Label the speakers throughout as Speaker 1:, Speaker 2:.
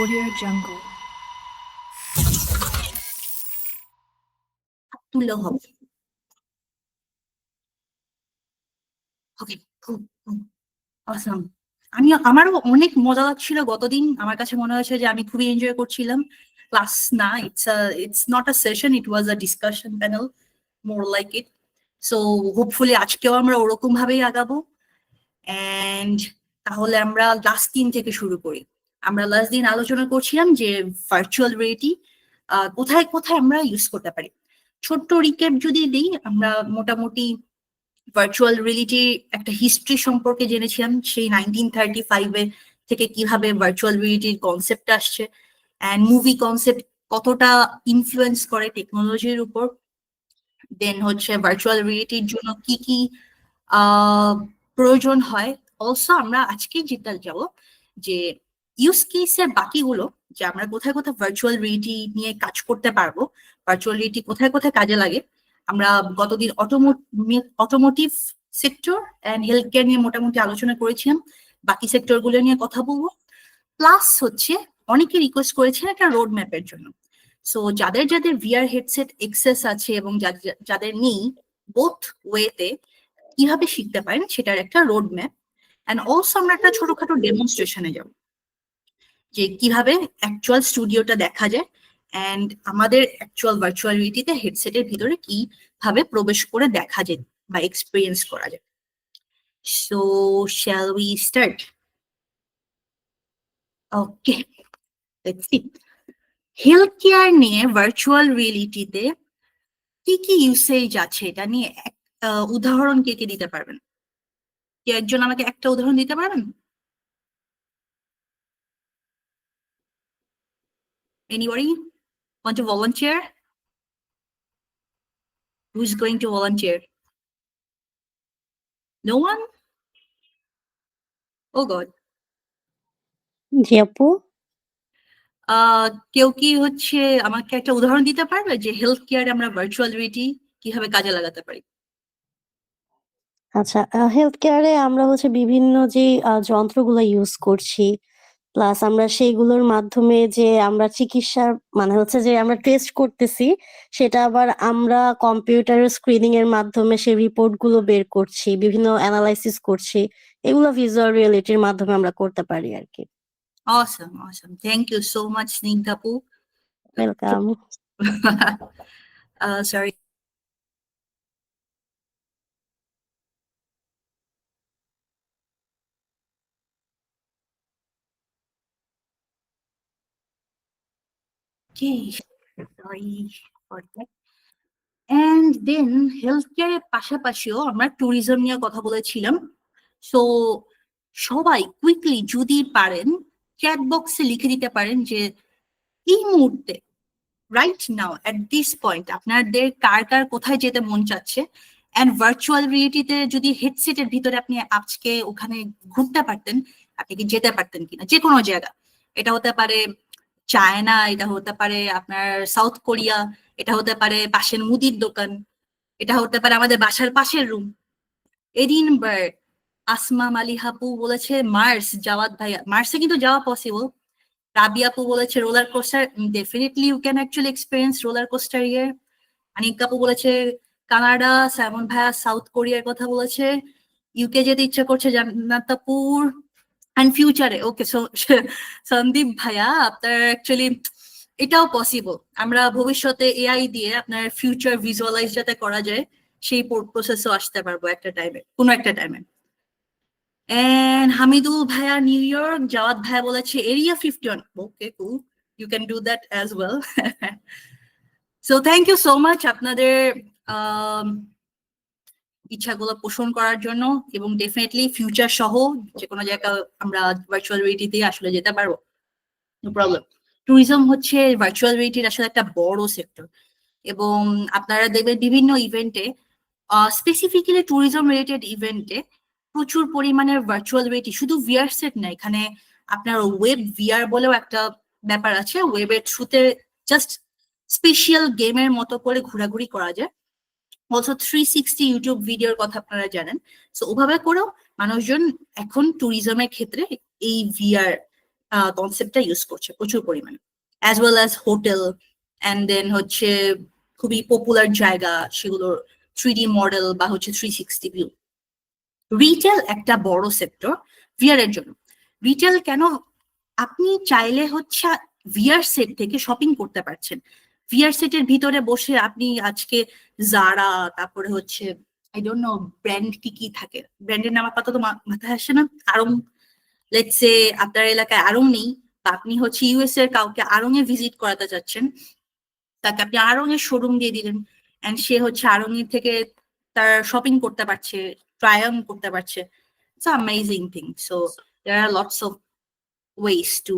Speaker 1: Audio Jungle.
Speaker 2: তুললেও হবে। ওকে, awesome. আমারও অনেক মজা লাগছিল গতদিন। আমার কাছে মনে হয়েছে যে আমি খুবই এনজয় করছিলাম। ক্লাস না, it's not a session, it was a discussion panel, more like it. So hopefully আজকেও আমরা ওরকম ভাবেই আগাবো। অ্যান্ড তাহলে আমরা লাস্ট দিন থেকে শুরু করি। আমরা লাস্ট দিন আলোচনা করছিলাম যে ভার্চুয়াল রিয়েলিটি কোথায় কোথায় আমরা ইউজ করতে পারি। ছোট্ট রিক্যাপ যদি দিই, আমরা মোটামুটি ভার্চুয়াল রিয়েলিটির একটা হিস্ট্রি সম্পর্কে জেনেছিলাম, সেই 1935 থেকে কিভাবে ভার্চুয়াল রিয়েলিটির কনসেপ্ট আসছে, অ্যান্ড মুভি কনসেপ্ট কতটা ইনফ্লুয়েন্স করে টেকনোলজির উপর। দেন হচ্ছে ভার্চুয়াল রিয়েলিটির জন্য কি কি প্রয়োজন হয়। অলসো আমরা আজকে যেটা যাব যে ইউজ কেসের বাকিগুলো, যে আমরা কোথায় কোথায় ভার্চুয়াল রিয়েলিটি নিয়ে কাজ করতে পারবো, ভার্চুয়াল রিয়েলিটি কোথায় কোথায় কাজে লাগে। আমরা গতদিন automotive sector and health care নিয়ে মোটামুটি আলোচনা করেছিলাম, বাকি সেক্টরগুলো নিয়ে কথা বলবো। প্লাস হচ্ছে অনেকে রিকোয়েস্ট করেছেন একটা রোড ম্যাপের জন্য। সো যাদের যাদের ভিআর হেডসেট এক্সেস আছে এবং যাদের নেই, বোথ ওয়েতে কিভাবে শিখতে পারেন সেটার একটা রোড ম্যাপ। অ্যান্ড অলসো আমরা একটা ছোটখাটো ডেমনস্ট্রেশনে যাব যে কিভাবে অ্যাকচুয়াল স্টুডিওটা দেখা যায়, অ্যান্ড আমাদের অ্যাকচুয়াল ভার্চুয়াল রিয়েলিটিতে হেডসেটের ভিতরে কিভাবে প্রবেশ করে দেখা যায় বা এক্সপিরিয়েন্স করা যায়। So shall we start? Okay, let's see. Health care নিয়ে ভার্চুয়াল রিয়েলিটিতে কি কি ইউসেজ আছে এটা নিয়ে উদাহরণ কে কে দিতে পারবেন? কে একজন আমাকে একটা উদাহরণ দিতে পারবেন? Anybody want to volunteer? Who's going to volunteer? No one? Oh God.
Speaker 3: জি আপু।
Speaker 2: কেউ কি হচ্ছে আমাকে একটা উদাহরণ দিতে পারবে যে হেলথ কেয়ারে আমরা ভার্চুয়াল রিয়েলিটি কিভাবে কাজে লাগাতে পারি?
Speaker 3: আচ্ছা, হেলথ কেয়ারে আমরা বিভিন্ন যে যন্ত্রগুলো ইউজ করছি, প্লাস আমরা সেইগুলোর মাধ্যমে যে আমরা চিকিৎসার যে আমরা টেস্ট করতেছি, সেটা আবার আমরা কম্পিউটারের স্ক্রিনিং এর মাধ্যমে সেই রিপোর্ট গুলো বের করছি, বিভিন্ন অ্যানালাইসিস করছি। এগুলো ভিজুয়াল রিয়েলিটির মাধ্যমে আমরা করতে পারি আরকি।
Speaker 2: Awesome, awesome. Thank you so much, Snigdhapu.
Speaker 3: Welcome.
Speaker 2: Sorry. Okay, sorry for that. And then health কেয়ারের পাশাপাশিও আমরা ট্যুরিজম নিয়ে কথা বলেছিলাম। সো সবাই কুইকলি যদি পারেন চ্যাট বক্সে লিখে দিতে পারেন যে এই মুহূর্তে right now at this point আপনাদের কার কার কোথায় যেতে মন চাচ্ছে, অ্যান্ড ভার্চুয়াল রিয়েলিটিতে যদি হেডসেটের ভিতরে আপনি আজকে ওখানে ঘুরতে পারতেন, আপনি কি যেতে পারতেন কিনা যে কোনো জায়গা। এটা হতে পারে চায়না, এটা হতে পারে আপনার সাউথ কোরিয়া, এটা হতে পারে পাশের মুদির দোকান, এটা হতে পারে আমাদের বাসার পাশের রুম। এডিনবার্গ, আসমা মালিহাপু বলেছে মার্স, জাওয়াত ভাইয়া মার্সে কিন্তু যাওয়া পসিবল। রাবি আপু বলেছে roller coaster, definitely you can actually experience roller coaster yeah. Anik আপু বলেছে কানাডা, সাইমন ভাইয়া সাউথ কোরিয়ার কথা বলেছে, ইউকে যেতে ইচ্ছা করছে জান্নাতাপুর, অ্যান্ড ফিউচারে। ওকে, সো সন্দীপ ভাইয়া আপনার অ্যাকচুয়ালি এটাও পসিবল। আমরা ভবিষ্যতে এআই দিয়ে আপনার ফিউচার ভিজুয়ালাইজ যাতে করা যায় সেই প্রসেসও আসতে পারবো একটা টাইমে, কোনো একটা টাইমে। And Hamidul Bhaya, New York, Jawad Bhaya বলেছে Area 51. Okay, cool. You can do that as well. So thank you so much আপনাদের ইচ্ছাগুলো পোষণ করার জন্য, এবং ডেফিনেটলি ফিউচার সহ যে কোনো জায়গায় আমরা ভার্চুয়াল রিয়েলিটিতে আসলে যেতে পারবো, নো প্রবলেম। ট্যুরিজম হচ্ছে ভার্চুয়াল রিয়েলিটির আসলে একটা বড় সেক্টর, এবং আপনারা দেখবেন বিভিন্ন ইভেন্টে, স্পেসিফিক্যালি ট্যুরিজম রিলেটেড ইভেন্টে প্রচুর পরিমাণের ভার্চুয়াল রিয়েলিটি, শুধু ভিআর সেট না, এখানে আপনার ওয়েব ভিআর বলেও একটা ব্যাপার আছে। ওয়েবের থ্রুতে জাস্ট স্পেশাল গেমের মতো করে ঘোরাঘুরি করা যায়। অলসো 360 ইউটিউব ভিডিওর কথা আপনারা জানেন। সো ওভাবে করেও মানুষজন এখন ট্যুরিজমের ক্ষেত্রে এই ভিআর কনসেপ্টটা ইউজ করছে প্রচুর পরিমাণে, as well as hotel, and then হচ্ছে খুবই পপুলার জায়গা সেগুলোর 3D মডেল বা হচ্ছে 360 ভিউ। রিটেল একটা বড় সেক্টর ভিআর এর জন্য। রিটেল কেন? আপনি চাইলে হচ্ছে ভিআর সেট থেকে শপিং করতে পারছেন। ভিআর সেটের ভিতরে বসে আপনি আজকে জারা, তারপরে হচ্ছে আই ডোন্ট নো ব্র্যান্ড কি কি থাকে, ব্র্যান্ডের নাম আপাতত মাথায় আসে না, আরং, লেটস সে আপনার এলাকায় আরং নেই, বা আপনি হচ্ছে ইউএস এর কাউকে আরং এ ভিজিট করাতে চাচ্ছেন, তাকে আপনি আরং এর শোরুম দিয়ে দিলেন, এন্ড সে হচ্ছে আরং এর থেকে তার শপিং করতে পারছে, ট্রাই অন করতে পারছে। It's amazing thing. So there are lots of ways to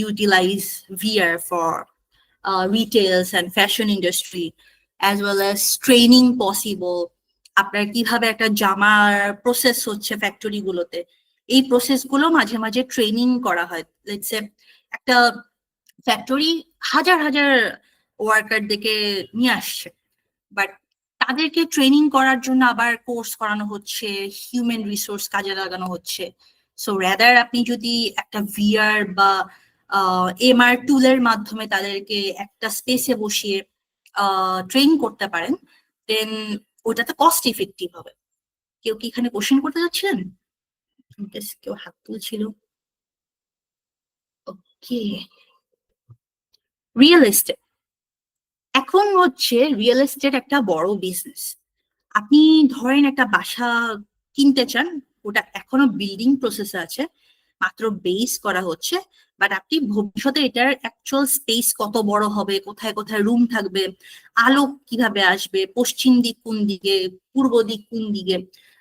Speaker 2: utilize VR for retails and fashion industry, as well as training possible. আপনার কিভাবে একটা জামার প্রসেস হচ্ছে ফ্যাক্টরি গুলোতে, এই প্রসেস গুলো মাঝে মাঝে ট্রেনিং করা হয়। লেটস সে একটা ফ্যাক্টরি হাজার হাজার ওয়ার্কারদেরকে নিয়ে আসছে, বাট তাদেরকে ট্রেনিং করার জন্য আবার কোর্স করানো হচ্ছে, হিউম্যান রিসোর্স কাজে লাগানো হচ্ছে। সো রেদার আপনি যদি একটা ভিআর বা এমআর টুলের মাধ্যমে তাদেরকে একটা স্পেসে বসিয়ে ট্রেন করতে পারেন, দেন ওটাতে কস্ট ইফেক্টিভ হবে। কেউ কি এখানে কোশ্চেন করতে যাচ্ছিলেন? কেউ হাত তুলছিল। ওকে, রিয়েল এস্টেট এখন হচ্ছে রিয়েল এস্টেট একটা বড় বিজনেস। আপনি ধরেন একটা বাসা কিনতে চান, ওটা এখনো বিল্ডিং প্রসেসে আছে, মাত্র বেস করা হচ্ছে, বাট আপনি ভবিষ্যতে এটার অ্যাকচুয়াল স্পেস কত বড় হবে, কোথায় কোথায় রুম থাকবে, আলো কিভাবে আসবে, পশ্চিম দিক কোন দিকে, পূর্ব দিক কোন দিকে,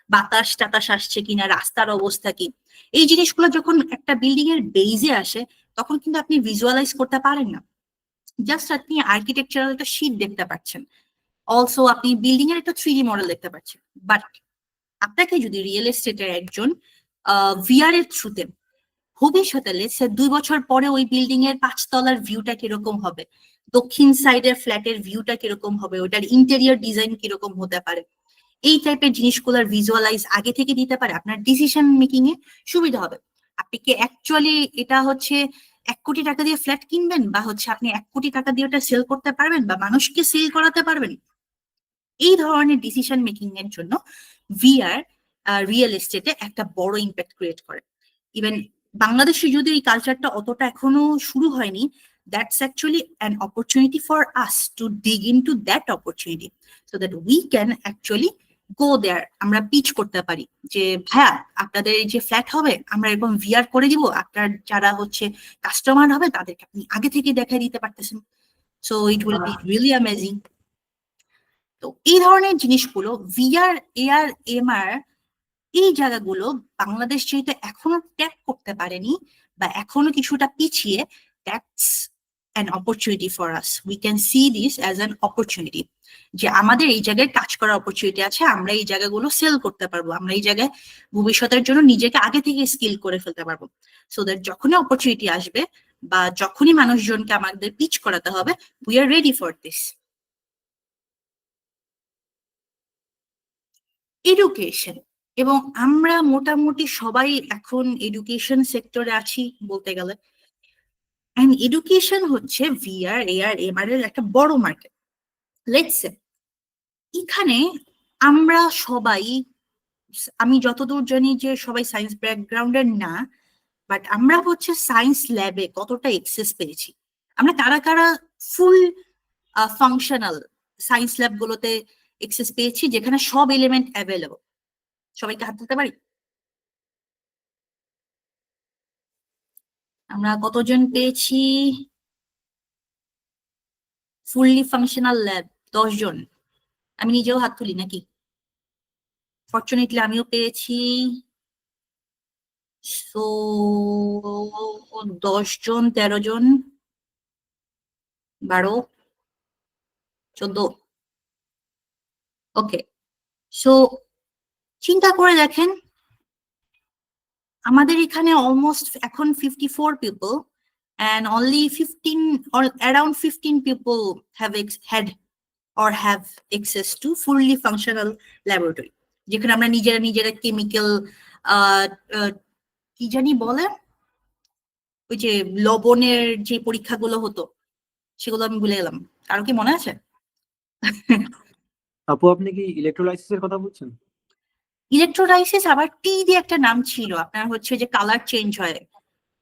Speaker 2: বাতাস টাতাস আসছে কিনা, রাস্তার অবস্থা কি, এই জিনিসগুলো যখন একটা বিল্ডিং এর বেজে আসে তখন কিন্তু আপনি ভিজুয়ালাইজ করতে পারেন না, জাস্ট আপনি আর্কিটেকচারাল একটা শীট দেখতে পাচ্ছেন, অলসো আপনি বিল্ডিং এর একটা 3D মডেল দেখতে পাচ্ছেন। বাট আপনাকে যদি রিয়েল এস্টেটের একজন ভিআর এর থ্রুতে ভবিষ্যতে লেটসে 2 বছর পরে ওই বিল্ডিং এর 5 তলার ভিউটা কিরকম হবে, দক্ষিণ সাইডের ফ্ল্যাটের ভিউটা কিরকম হবে, ওটার ইন্টেরিয়র ডিজাইন কিরকম হতে পারে, এই টাইপের জিনিসগুলোর ভিজুয়ালাইজ আগে থেকে দিতে পারে, আপনার ডিসিশন মেকিং এ সুবিধা হবে। আপনি কি অ্যাকচুয়ালি এটা হচ্ছে 1 কোটি টাকা দিয়ে ফ্ল্যাট কিনবেন, বা হচ্ছে আপনি 1 কোটি টাকা দিয়ে ওটা সেল করতে পারবেন, বা মানুষকে সেল করাতে পারবেন, এই ধরনের ডিসিশন মেকিং এর জন্য ভিআর রিয়েল এস্টেটে একটা বড় ইম্প্যাক্ট ক্রিয়েট করে। ইভেন বাংলাদেশে যদি এই কালচারটা অতটা এখনো শুরু হয়নি, that's actually an opportunity for us to dig into that opportunity, so that we can actually go there. আমরা পিচ করতে পারি যে ভাইয়া আপনাদের এই যে ফ্ল্যাট হবে আমরা এরকম ভিআর করে দিব, আপনার যারা হচ্ছে কাস্টমার হবে তাদেরকে আপনি আগে থেকে দেখাই দিতে পারতেছেন, so it will be really amazing. তো এই ধরনের জিনিসগুলো ভিআর, এআর, এমআর, এই জায়গাগুলো বাংলাদেশ যেহেতু এখনো ট্যাপ করতে পারেনি বা এখনো কিছুটা পিছিয়ে, that's an opportunity for us. We can see this as an opportunity, যে আমাদের এই জায়গায় কাজ করার অপরচুনিটি আছে, আমরা এই জায়গাগুলো সেল করতে পারবো, আমরা এই জায়গায় ভবিষ্যতের জন্য নিজেকে আগে থেকে স্কিল করে ফেলতে পারবো, সো দ্যাট যখনই অপরচুনিটি আসবে বা যখনই মানুষজনকে আমাদের পিচ করাতে হবে, we are ready for this. Education, এবং আমরা মোটামুটি সবাই এখন এডুকেশন সেক্টরে আছি বলতে গেলে, এন্ড এডুকেশন হচ্ছে ভিআর, এআর, এমআর এর একটা বড় মার্কেট। লেটস সে এখানে আমরা সবাই, আমি যতদূর জানি যে সবাই সায়েন্স ব্যাকগ্রাউন্ডের না, বাট আমরা হচ্ছে সায়েন্স ল্যাবে কতটা এক্সেস পেয়েছি, আমরা কারা কারা ফুল ফাংশনাল সায়েন্স ল্যাব গুলোতে এক্সেস পেয়েছি যেখানে সব এলিমেন্ট অ্যাভেলেবল, সবাইকে হাত দিতে পারি? আমরা কতজন পেয়েছি ফুললি ফাংশনাল ল্যাব? 10 জন। আমি নিজেও হাত তুলি নাকি? ফর্চুনেটলি আমিও পেয়েছি। সো 10 জন, 13 জন, 12, 14। ওকে, সো চিন্তা করে দেখেন আমাদের এখানে অলমোস্ট এখন 54 people, and only 15 or around 15 people had or have access to fully functional laboratory, যেখানে আমরা নিজেরা নিজেরা কেমিক্যাল কি জানি বলে ওই যে লবণের যে পরীক্ষাগুলো হতো সেগুলো আমি ভুলে গেলাম। কারো কি মনে আছে?
Speaker 1: আপু আপনি কি ইলেকট্রোলাইসিসের কথা বলছেন?
Speaker 2: ইলেকট্রোলাইসিস আবার টি দিয়ে একটা নাম ছিল, আপনার হচ্ছে যে কালার চেঞ্জ হয়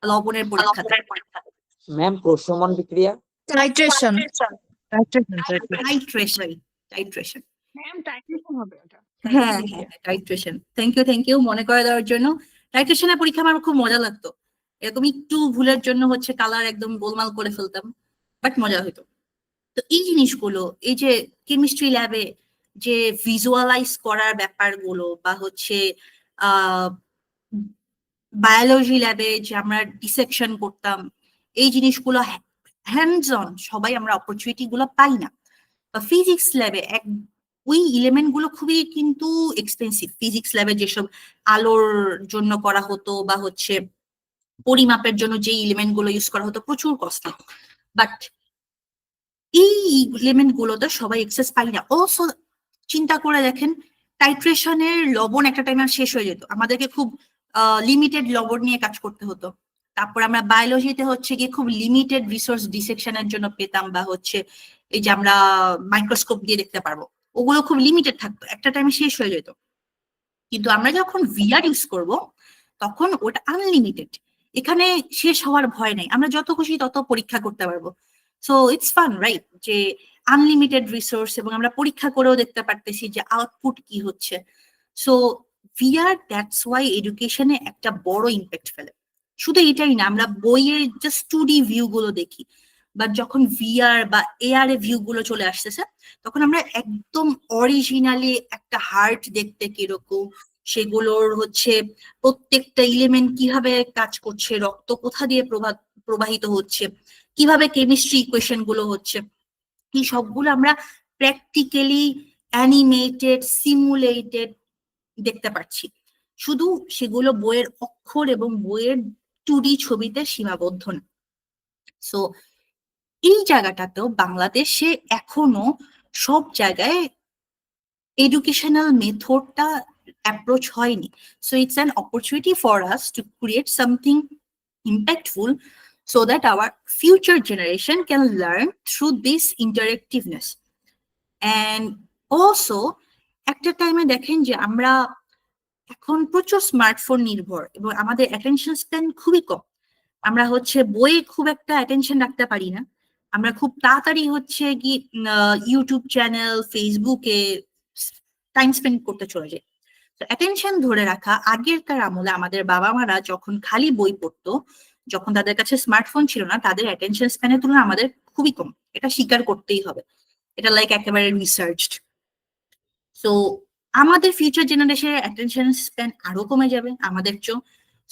Speaker 2: লবণের পরীক্ষাতে।
Speaker 4: ম্যাম প্রশমন বিক্রিয়া।
Speaker 5: Titration
Speaker 2: titration, titration.
Speaker 5: Ma'am titration হবে ওটা।
Speaker 2: হ্যাঁ হ্যাঁ, টাইট্রেশন। থ্যাংক ইউ মনে করে দেওয়ার জন্য। টাইট্রেশনের পরীক্ষা আমার খুব মজা লাগতো। এরকম একটু ভুলের জন্য হচ্ছে কালার একদম গোলমাল করে ফেলতাম, বাট মজা হতো। তো এই জিনিসগুলো, এই যে কেমিস্ট্রি ল্যাবে যে ভিজুয়ালাইজ করার ব্যাপারগুলো, বা হচ্ছে বায়োলজি ল্যাবে যে আমরা ডিসেকশন করতাম, এই জিনিসগুলো হ্যান্ডস অন সবাই আমরা অপরচুনিটি গুলো পাই না। বা ফিজিক্স ল্যাবে ওই এলিমেন্ট গুলো খুবই কিন্তু এক্সপেন্সিভ। ফিজিক্স ল্যাবে যেসব আলোর জন্য করা হতো বা হচ্ছে পরিমাপের জন্য যে এলিমেন্ট গুলো ইউজ করা হতো প্রচুর কস্টলি, বাট এই এলিমেন্ট গুলোতে সবাই এক্সেস পাই না। অলসো চিন্তা করে দেখেন, টাইট্রেশনের লবণ একটা টাইমে শেষ হয়ে যেত, আমাদেরকে খুব লিমিটেড লবণ নিয়ে কাজ করতে হতো। তারপর আমরা বায়োলজিতে হচ্ছে গিয়ে খুব লিমিটেড রিসোর্স ডিসেকশনের জন্য পেতাম, বা হচ্ছে এই যে আমরা মাইক্রোস্কোপ দিয়ে দেখতে পারবো, ওগুলো খুব লিমিটেড থাকতো, একটা টাইমে শেষ হয়ে যেত। কিন্তু আমরা যখন ভিআর ইউজ করব তখন ওটা আনলিমিটেড, এখানে শেষ হওয়ার ভয় নেই, আমরা যত খুশি তত পরীক্ষা করতে পারবো। So it's fun, right? যে আনলিমিটেড রিসোর্স, এবং আমরা পরীক্ষা করেও দেখতে পারতেছি যে আউটপুট কি হচ্ছে। সো ভিআর, দ্যাটস ওয়াই এডুকেশনে একটা বড় ইম্প্যাক্ট ফেলে। শুধু এটাই না, আমরা বইয়ে জাস্ট 2D ভিউ গুলো দেখি, বাট যখন ভিআর বা এআর এ ভিউ গুলো চলে আসতেছে তখন আমরা একদম অরিজিনালি একটা হার্ট দেখতে কিরকম, সেগুলোর হচ্ছে প্রত্যেকটা এলিমেন্ট কিভাবে কাজ করছে, রক্ত কোথা দিয়ে প্রবাহিত হচ্ছে, কিভাবে কেমিস্ট্রি ইকুয়েশন গুলো হচ্ছে, এই সবগুলো আমরা প্র্যাকটিক্যালি অ্যানিমেটেড, সিমুলেটেড দেখতে পাচ্ছি। শুধু সেগুলো বইয়ের অক্ষর এবং বইয়ের 2D ছবিতে সীমাবদ্ধ না। সো এই জায়গাটাতেও বাংলাদেশে এখনো সব জায়গায় এডুকেশনাল মেথডটা অ্যাপ্রোচ হয়নি। So it's an opportunity for us to create something impactful so that our future generation can learn through this interactiveness. And also একটা টাইমে দেখেন যে আমরা এখন প্রচুর স্মার্টফোন নির্ভর এবং আমাদের অ্যাটেনশন স্প্যান খুবই কম। আমরা হচ্ছে বইয়ে খুব একটা অ্যাটেনশন রাখতে পারি না, আমরা খুব তাড়াতাড়ি হচ্ছে কি ইউটিউব চ্যানেল, ফেসবুকে টাইম স্পেন্ড করতে চলে যাই। তো অ্যাটেনশন ধরে রাখা আগেরকার আমলে আমাদের বাবা মারা যখন খালি বই পড়তো, যখন তাদের কাছে স্মার্টফোন ছিল না, তাদের অ্যাটেনশন স্প্যানের তুলনায় আমাদের খুবই কম, এটা স্বীকার করতেই হবে। এটা লাইক একেবারে রিসার্চড। সো আমাদের ফিউচার জেনারেশনের অ্যাটেনশন স্প্যান আরো কমে যাবে আমাদের চেয়েও।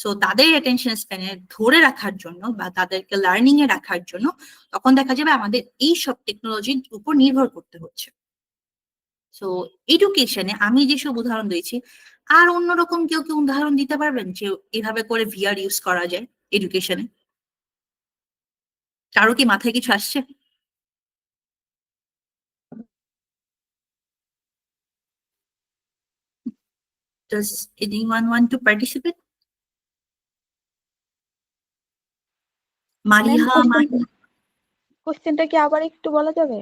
Speaker 2: সো তাদের অ্যাটেনশন স্প্যানে ধরে রাখার জন্য বা তাদেরকে লার্নিং এ রাখার জন্য তখন দেখা যাবে আমাদের এই সব টেকনোলজির উপর নির্ভর করতে হচ্ছে। সো এডুকেশনে আমি যেসব উদাহরণ দিয়েছি, আর অন্যরকম কেউ কি উদাহরণ দিতে পারবেন যে এভাবে করে ভিআর ইউজ করা যায় এডুকেশনে? কারো কি মাথায় কিছু আসছে? Does anyone want to participate? মারিহা,
Speaker 6: কোশ্চেনটা কি আবার একটু বলা যাবে?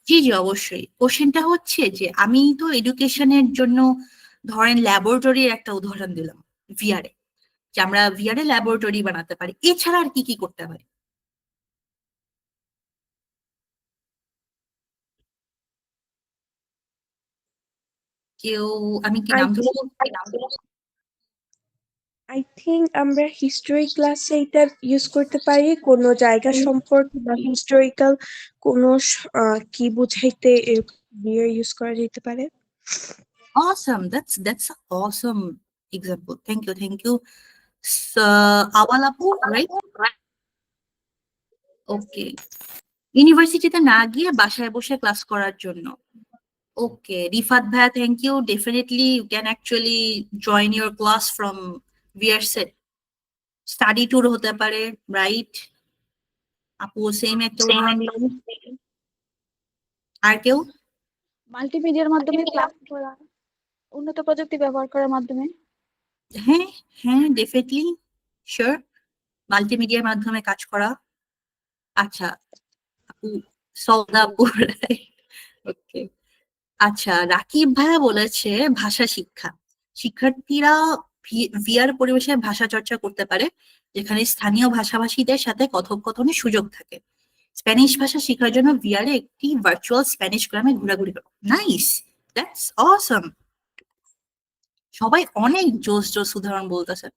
Speaker 2: জি জি অবশ্যই। কোশ্চেনটা হচ্ছে যে আমি তো এডুকেশনের জন্য ধরেন ল্যাবরেটরির একটা উদাহরণ দিলাম ভিআরে, যে আমরা ভিআরে ল্যাবরেটরি বানাতে পারি, এছাড়া আর কি কি করতে পারি? কেউ, আমি কি নাম ধরবো?
Speaker 7: আই থিঙ্ক আমরা হিস্টোরি ক্লাসে এটা ইউজ করতে পারি, কোনো জায়গা সম্পর্কে বা হিস্টোরিক্যাল কোনো কি বুঝাইতে বিয়ার ইউজ করা যেতে পারে।
Speaker 2: Awesome, that's an awesome example. Thank you. Awal apu, right? Okay. ইউনিভার্সিটিতে না গিয়ে বাসায় বসে ক্লাস করার জন্য। ওকে, রিফাত ভাইয়া, thank you. Definitely you can actually join your class from VR set. Study tour হতে পারে, রাইট? আপু সেম একটা উদাহরণ দিলেন। আর কেউ?
Speaker 6: মাল্টিমিডিয়ার মাধ্যমে ক্লাস করা, উন্নত প্রযুক্তি ব্যবহার করার মাধ্যমে।
Speaker 2: হ্যাঁ হ্যাঁ, ডেফিনেটলি, শিওর। মাল্টিমিডিয়ার মাধ্যমে কাজ করা। আচ্ছা আপু, সৌদাপুর, ওকে। আচ্ছা, রাকিব ভাইয়া বলেছে ভাষা শিক্ষা। শিক্ষার্থীরা ভিআর পরিবেশে ভাষা চর্চা করতে পারে, যেখানে স্থানীয় ভাষাভাষীদের সাথে কথোপকথনের সুযোগ থাকে। স্প্যানিশ ভাষা শেখার জন্য ভিআরে একটি ভার্চুয়াল স্প্যানিশ গ্রামে ঘোরাঘুরি করো। নাইস, দ্যাটস অসম। সবাই অনেক জোস জোস উদাহরণ বলতেছে।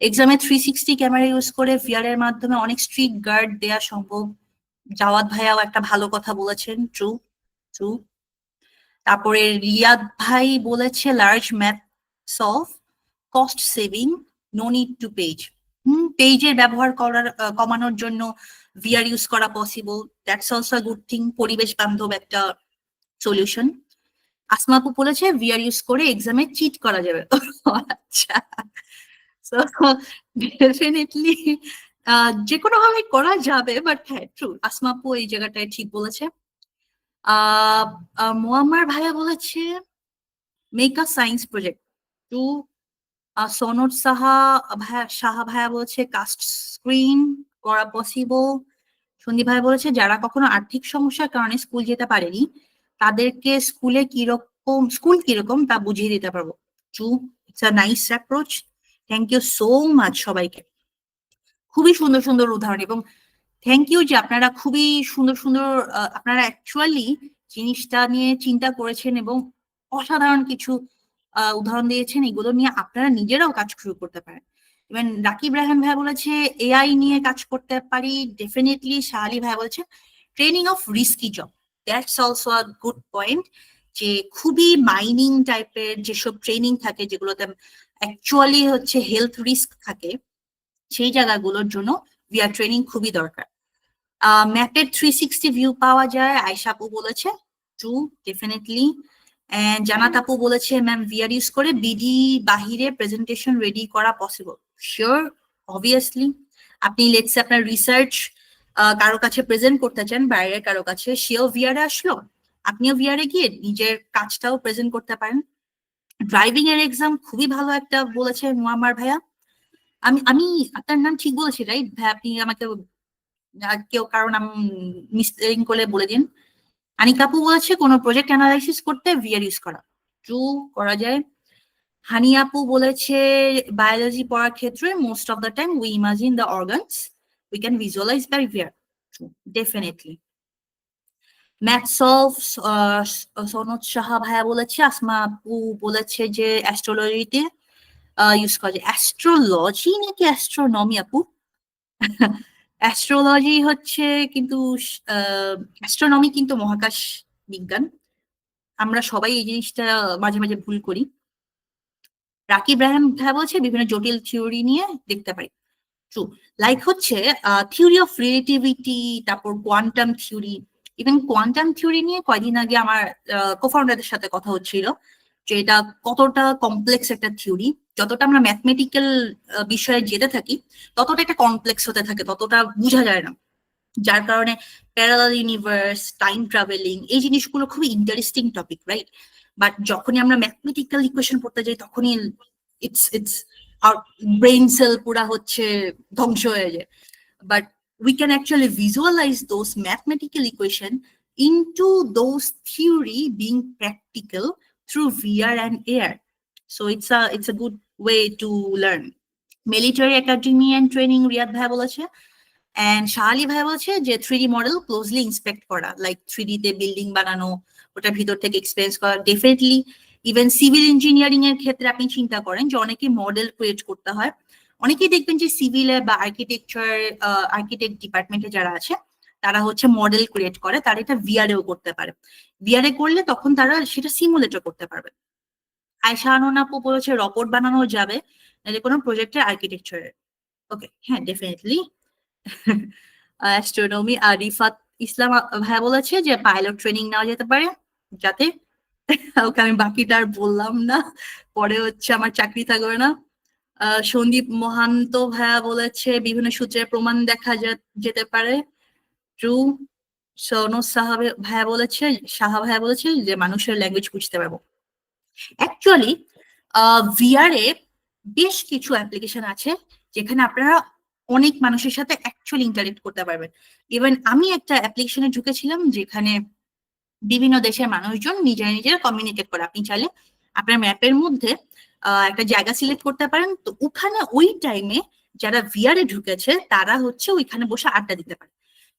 Speaker 2: এক্সামে 360 ক্যামেরা ইউজ করে ভিআর এর মাধ্যমে অনেক স্ট্রিট গার্ড দেওয়া সম্ভব। জাওয়াদ ভাইয়াও একটা ভালো কথা বলেছেন, ট্রু ট্রু। তারপরে রিয়াদ ভাই বলেছে large math solve, cost saving, no need to page. পেজের ব্যবহার কমানোর জন্য ভিআর ইউজ করা possible, that's also good thing, পরিবেশ বান্ধব একটা সলিউশন। আসমাপু বলেছে ভিআর ইউজ করে এক্সামে চিট করা যাবে। আচ্ছা, সো ডেফিনেটলি যে কোনো ভাবে করা যাবে, বাট হ্যাঁ ট্রু, আসমাপু এই জায়গাটায় ঠিক বলেছে। মোয়াম্মার ভাইয়া বলেছে make a science project. True Sanad Saha ভাইয়া বলেছে কাস্ট স্ক্রিন করা পসিবল। সন্দীপ ভাইয়া বলেছে যারা কখনো আর্থিক সমস্যার কারণে স্কুল যেতে পারেনি তাদেরকে স্কুল কিরকম তা বুঝিয়ে দিতে পারবো। True, it's a nice approach. Thank you so much সবাইকে, খুবই সুন্দর সুন্দর উদাহরণ, এবং থ্যাংক ইউ যে আপনারা খুবই সুন্দর সুন্দর আপনারা অ্যাকচুয়ালি জিনিসটা নিয়ে চিন্তা করেছেন এবং অসাধারণ কিছু উদাহরণ দিয়েছেন। এগুলো নিয়ে আপনারা নিজেরাও কাজ শুরু করতে পারেন। ইভেন রাকিব রায়হান ভাই বলেছে এআই নিয়ে কাজ করতে পারি, ডেফিনেটলি। শাহালি ভাই বলেছে training of risky job, that's also a good point, যে খুবই মাইনিং টাইপের যেসব ট্রেনিং থাকে যেগুলোতে অ্যাকচুয়ালি হচ্ছে হেলথ রিস্ক থাকে, সেই জায়গাগুলোর জন্য ভিআর ট্রেনিং খুবই দরকার। ম্যাপের 360 ভিউ পাওয়া যায়, আয়শা আপু বলেছে, ট্রু, ডেফিনেটলি। জানাত আপু বলেছে ম্যাম ভিআর ইউজ করে বিডি বাহিরে প্রেজেন্টেশন রেডি করা পসিবল। Sure, obviously. আপনি লেটসে আপনার রিসার্চ কারো কাছে প্রেজেন্ট করতে চান, বাইরের কারো কাছে, সেও ভিআরে আসলো, আপনিও ভিআরে গিয়ে নিজের কাজটাও প্রেজেন্ট করতে পারেন। ড্রাইভিং এর এক্সাম খুবই ভালো একটা বলেছে মুয়াম্মার ভাইয়া। আমি আপনার নাম ঠিক বলেছি রাইট ভাই? আপনি আমাকে কেউ কারণ আমি মিসলিং করে বলে দিন। আনিকাপু বলেছে কোনো প্রজেক্ট অ্যানালাইসিস করতে ভিআর ইউজ করা। ট্রু, করা যায়। হানি আপু বলেছে বায়োলজি পড়ার ক্ষেত্রে most of the time we imagine the organs, we can visualize by VR. True, definitely. Math solve Sanad Saha ভাইয়া বলেছে, আসমা আপু বলেছে যে অ্যাস্ট্রোলজিতে ইউজ করা যায়। অ্যাস্ট্রোলজি নাকি অ্যাস্ট্রোনমি আপু? অ্যাস্ট্রোলজি হচ্ছে কিন্তু অ্যাস্ট্রোনমি কিন্তু মহাকাশ বিজ্ঞান। আমরা সবাই এই জিনিসটা মাঝে মাঝে ভুল করি। রাকিব রায়হান ভাইয়া বলছে বিভিন্ন জটিল থিওরি নিয়ে দেখতে পারি। ট্রু, লাইক হচ্ছে থিওরি অফ রিলেটিভিটি, তারপর quantum theory. Even quantum theory নিয়ে কয়দিন আগে আমার কোফাউন্ডারদের সাথে কথা হচ্ছিল যে এটা কতটা কমপ্লেক্স একটা থিওরি। যতটা আমরা ম্যাথমেটিক্যাল বিষয়ে যেতে থাকি ততটা এটা কমপ্লেক্স হতে থাকে, ততটা বোঝা যায় না, যার কারণে প্যারালাল ইউনিভার্স, টাইম ট্রাভেলিং, এই জিনিসগুলো খুবই ইন্টারেস্টিং টপিক, রাইট? বাট যখনই আমরা ম্যাথমেটিক্যাল ইকুয়েশন পড়তে যাই তখনই ইটস আর ব্রেন সেল পুরা হচ্ছে ধ্বংস হয়ে যায়। But we can actually visualize those mathematical equation into those theory being practical through VR and AR. So it's a good way to learn. Military academy and training, Riyad bhai boleche, and Shali bhai boleche je 3D model closely inspect kora, like 3D te building banano, otar bhitor theke experience kora. Definitely even civil engineering এর ক্ষেত্রে আপনি চিন্তা করেন যে অনেকে model create করতে হয়। অনেকেই দেখবেন যে সিভিলে বা আর্কিটেক্ট ডিপার্টমেন্টে যারা আছে তারা হচ্ছে মডেল ক্রিয়েট করে, তারা এটা ভিআরএও করতে পারে। ভিআরএ করলে তখন তারা সেটা সিমুলেটর করতে পারবে। আয়শা আনোনা আপু বলেছে রবট বানানো যাবে নাহলে কোনো প্রজেক্টের আর্কিটেকচারের। ওকে, হ্যাঁ ডেফিনেটলি। অ্যাস্ট্রোনমি। আর রিফাত ইসলাম ভাইয়া বলেছে যে পাইলট ট্রেনিং নেওয়া যেতে পারে, যাতে ওকে আমি বাকিটা আর বললাম না, পরে হচ্ছে আমার চাকরি থাকবে না। সন্দীপ মহান্ত ভাইয়া বলেছে বিভিন্ন সূত্রের প্রমাণ দেখা যেতে পারে। ট্রু। সনদ সাহা ভাইয়া বলেছে যে মানুষের ল্যাঙ্গুয়েজ বুঝতে পারবো। অ্যাকচুয়ালি ভিআর এ বেশ কিছু অ্যাপ্লিকেশন আছে যেখানে আপনারা অনেক মানুষের সাথে অ্যাকচুয়ালি ইন্টারেক্ট করতে পারবেন। ইভেন আমি একটা অ্যাপ্লিকেশনে ঢুকেছিলাম যেখানে বিভিন্ন দেশের মানুষজন নিজেরা নিজেরা কমিউনিকেট করে। আপনি চাইলে আপনার ম্যাপের মধ্যে একটা জায়গা সিলেক্ট করতে পারেন, তো ওখানে ওই টাইমে যারা ভিআরে ঢুকেছে তারা হচ্ছে ওইখানে বসে আড্ডা দিতে পারে।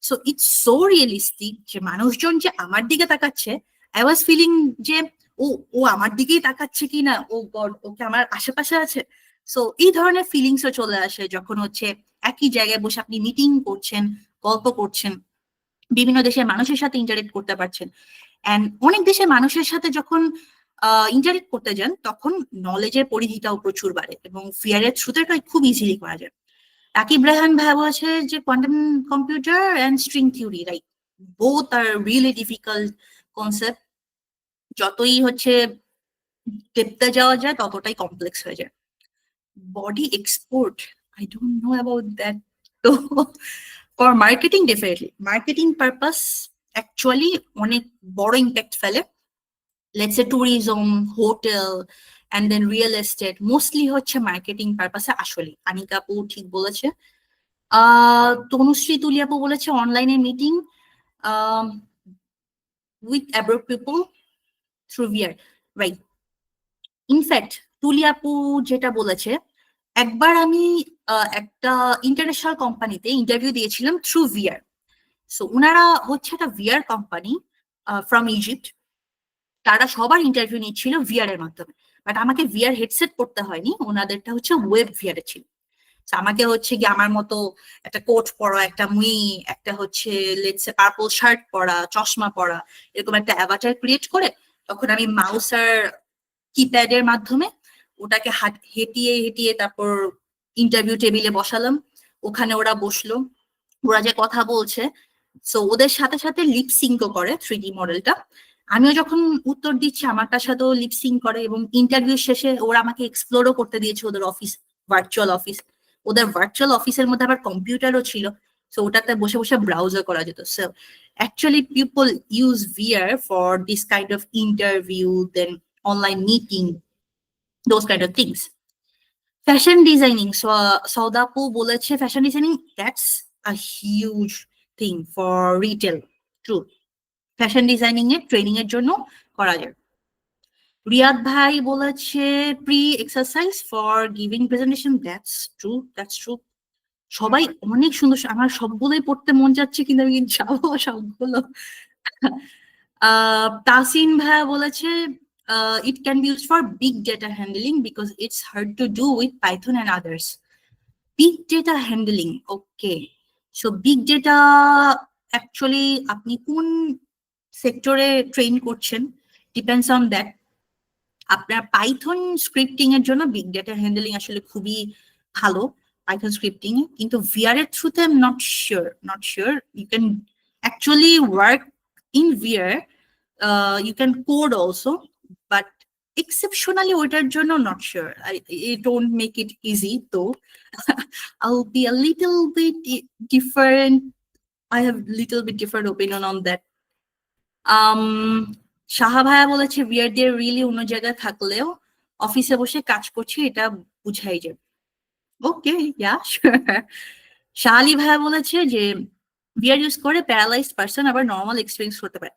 Speaker 2: সো ইটস সো রিয়েলিস্টিক যে মানুষজন যে আমার দিকে তাকাচ্ছে, আই ওয়াজ ফিলিং যে ও ও আমার দিকেই তাকাচ্ছে কি না, ও গড ওকে আমার আশেপাশে আছে। সো এই ধরনের ফিলিংসও চলে আসে যখন হচ্ছে একই জায়গায় বসে আপনি মিটিং করছেন, গল্প করছেন, বিভিন্ন দেশের মানুষের সাথে ইন্টারেক্ট করতে পারছেন। অ্যান্ড অনেক দেশের মানুষের সাথে যখন ইন্টারেক্ট করতে যান তখন নলেজের পরিধিটাও প্রচুর বাড়ে এবং ফিয়ারের থ্রুতে এটা খুব ইজিলি করা যায়। রাকিব রেহান ভাই বলেছে যে quantum computer and string theory, right, both are really difficult concept. যতই হচ্ছে ডেপথে যাওয়া যায় ততটাই কমপ্লেক্স হয়ে যায়। Body export, I don't know about that. তো for marketing, definitely marketing purpose actually অনেক বড় ইম্প্যাক্ট ফেলে। Let's say tourism, hotel and then real estate mostly হচ্ছে মার্কেটিং পারপাসে। আসলে আনিকা আপু ঠিক বলেছে। তনুশ্রী তুলিয়াপু বলেছে অনলাইনে meeting with abroad people through VR, right. In fact তুলিয়াপু যেটা বলেছে, একবার আমি একটা ইন্টারন্যাশনাল কোম্পানিতে ইন্টারভিউ দিয়েছিলাম থ্রু ভিআর। সো ওনারা হচ্ছে একটা ভিআর কোম্পানি ফ্রম ইজিপ্ট, তারা সবার ইন্টারভিউ নিচ্ছিল ভিআর এর মাধ্যমে, বাট আমাকে ভিআর হেডসেট পড়তে হয়নি, ওনাদেরটা হচ্ছে ওয়েব ভিআর এ ছিল। আমাকে হচ্ছে কি আমার মতো একটা কোট পরা, একটা মুই, একটা হচ্ছে লেটস পার্পল শার্ট পরা, চশমা পরা, এরকম একটা অ্যাভাটার ক্রিয়েট করে তখন আমি মাউস আর কিপ্যাডের মাধ্যমে ওটাকে হেঁটিয়ে হেঁটিয়ে তারপর ইন্টারভিউ টেবিলে বসালাম। ওখানে ওরা বসলো, ওরা যে কথা বলছে সো ওদের সাথে সাথে লিপসিঙ্কও করে 3D মডেলটা। আমিও যখন উত্তর দিচ্ছি আমারটার সাথেও লিপসিং করে এবং ইন্টারভিউ শেষে ওরা আমাকে এক্সপ্লোরও করতে দিয়েছে ওদের অফিস, ভার্চুয়াল অফিস। ওদের ভার্চুয়াল অফিসের মধ্যে আবার কম্পিউটারও ছিল, সো ওটাতে বসে বসে ব্রাউজার করা যেত। So actually people use VR for this kind of interview, then online meeting, those kind of things. Fashion designing, so Saudapu বলেছে fashion designing that's a huge thing for retail. True, fashion designing এর training এর জন্য করা যায়। রিয়াদ ভাই বলেছে pre exercise for giving presentation, that's true. সবাই অনেক সুন্দর, আমার সবগুলোই পড়তে মন যাচ্ছে কিন্তু আমি যাবো সবগুলো। তাসিন ভাই বলেছে it can be used for big data handling because it's hard to do with Python and others. Big data handling, okay. So big data actually আপনি কোন সেক্টরে ট্রেন করছেন ডিপেন্ডস অন দ্যাট। আপনার পাইথন স্ক্রিপ্টিং এর জন্য big data handling আসলে খুবই ভালো, পাইথন স্ক্রিপ্টিং এ। কিন্তু ভিআর এর থ্রুতে I am not sure you can actually work in VR, you can code also, but exceptionally ওইটার জন্য not sure. It don't make it easy though. I'll be a little bit different. I have little bit different opinion on that. Shah ভাইয়া বলেছে VR দিয়ে really অন্য জায়গায় থাকলেও অফিসে বসে কাজ করছি এটা বুঝাই যায়। ওকে, ইয়া শিওর। শাহালি ভাইয়া বলেছে যে ভিআর ইউজ করে প্যারালাইজড পারসন আবার নর্মাল এক্সপিরিয়েন্স করতে পারে,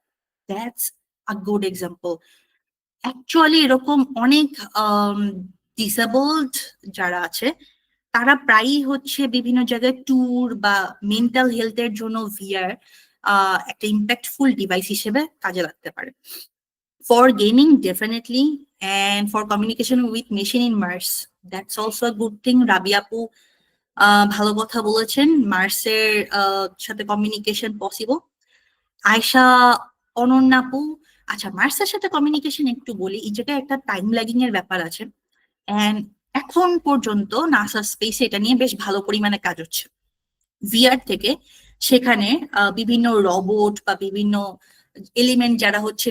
Speaker 2: that's a good example. Actually এরকম অনেক ডিসেবলড যারা আছে তারা প্রায়ই হচ্ছে বিভিন্ন জায়গায় ট্যুর বা মেন্টাল হেলথের জন্য ভিআর একটা ইম্প্যাক্টফুল ডিভাইস হিসেবে কাজে লাগতে পারে। For gaming definitely, and for communication with machine in Mars, that's also a good thing. রাবিয়াপু ভালো কথা বলেছেন, মার্সের সাথে কমিউনিকেশন পসিবল। আয়শা অনন্যাপু, আচ্ছা মার্সের সাথে কমিউনিকেশন একটু বলি, এই জায়গায় একটা টাইম ল্যাগিং এর ব্যাপার আছে। অ্যান্ড এখন পর্যন্ত নাসা স্পেসে এটা নিয়ে বেশ ভালো পরিমাণে কাজ হচ্ছে ভিআর থেকে। সেখানে বিভিন্ন রোবট বা বিভিন্ন এলিমেন্ট যারা হচ্ছে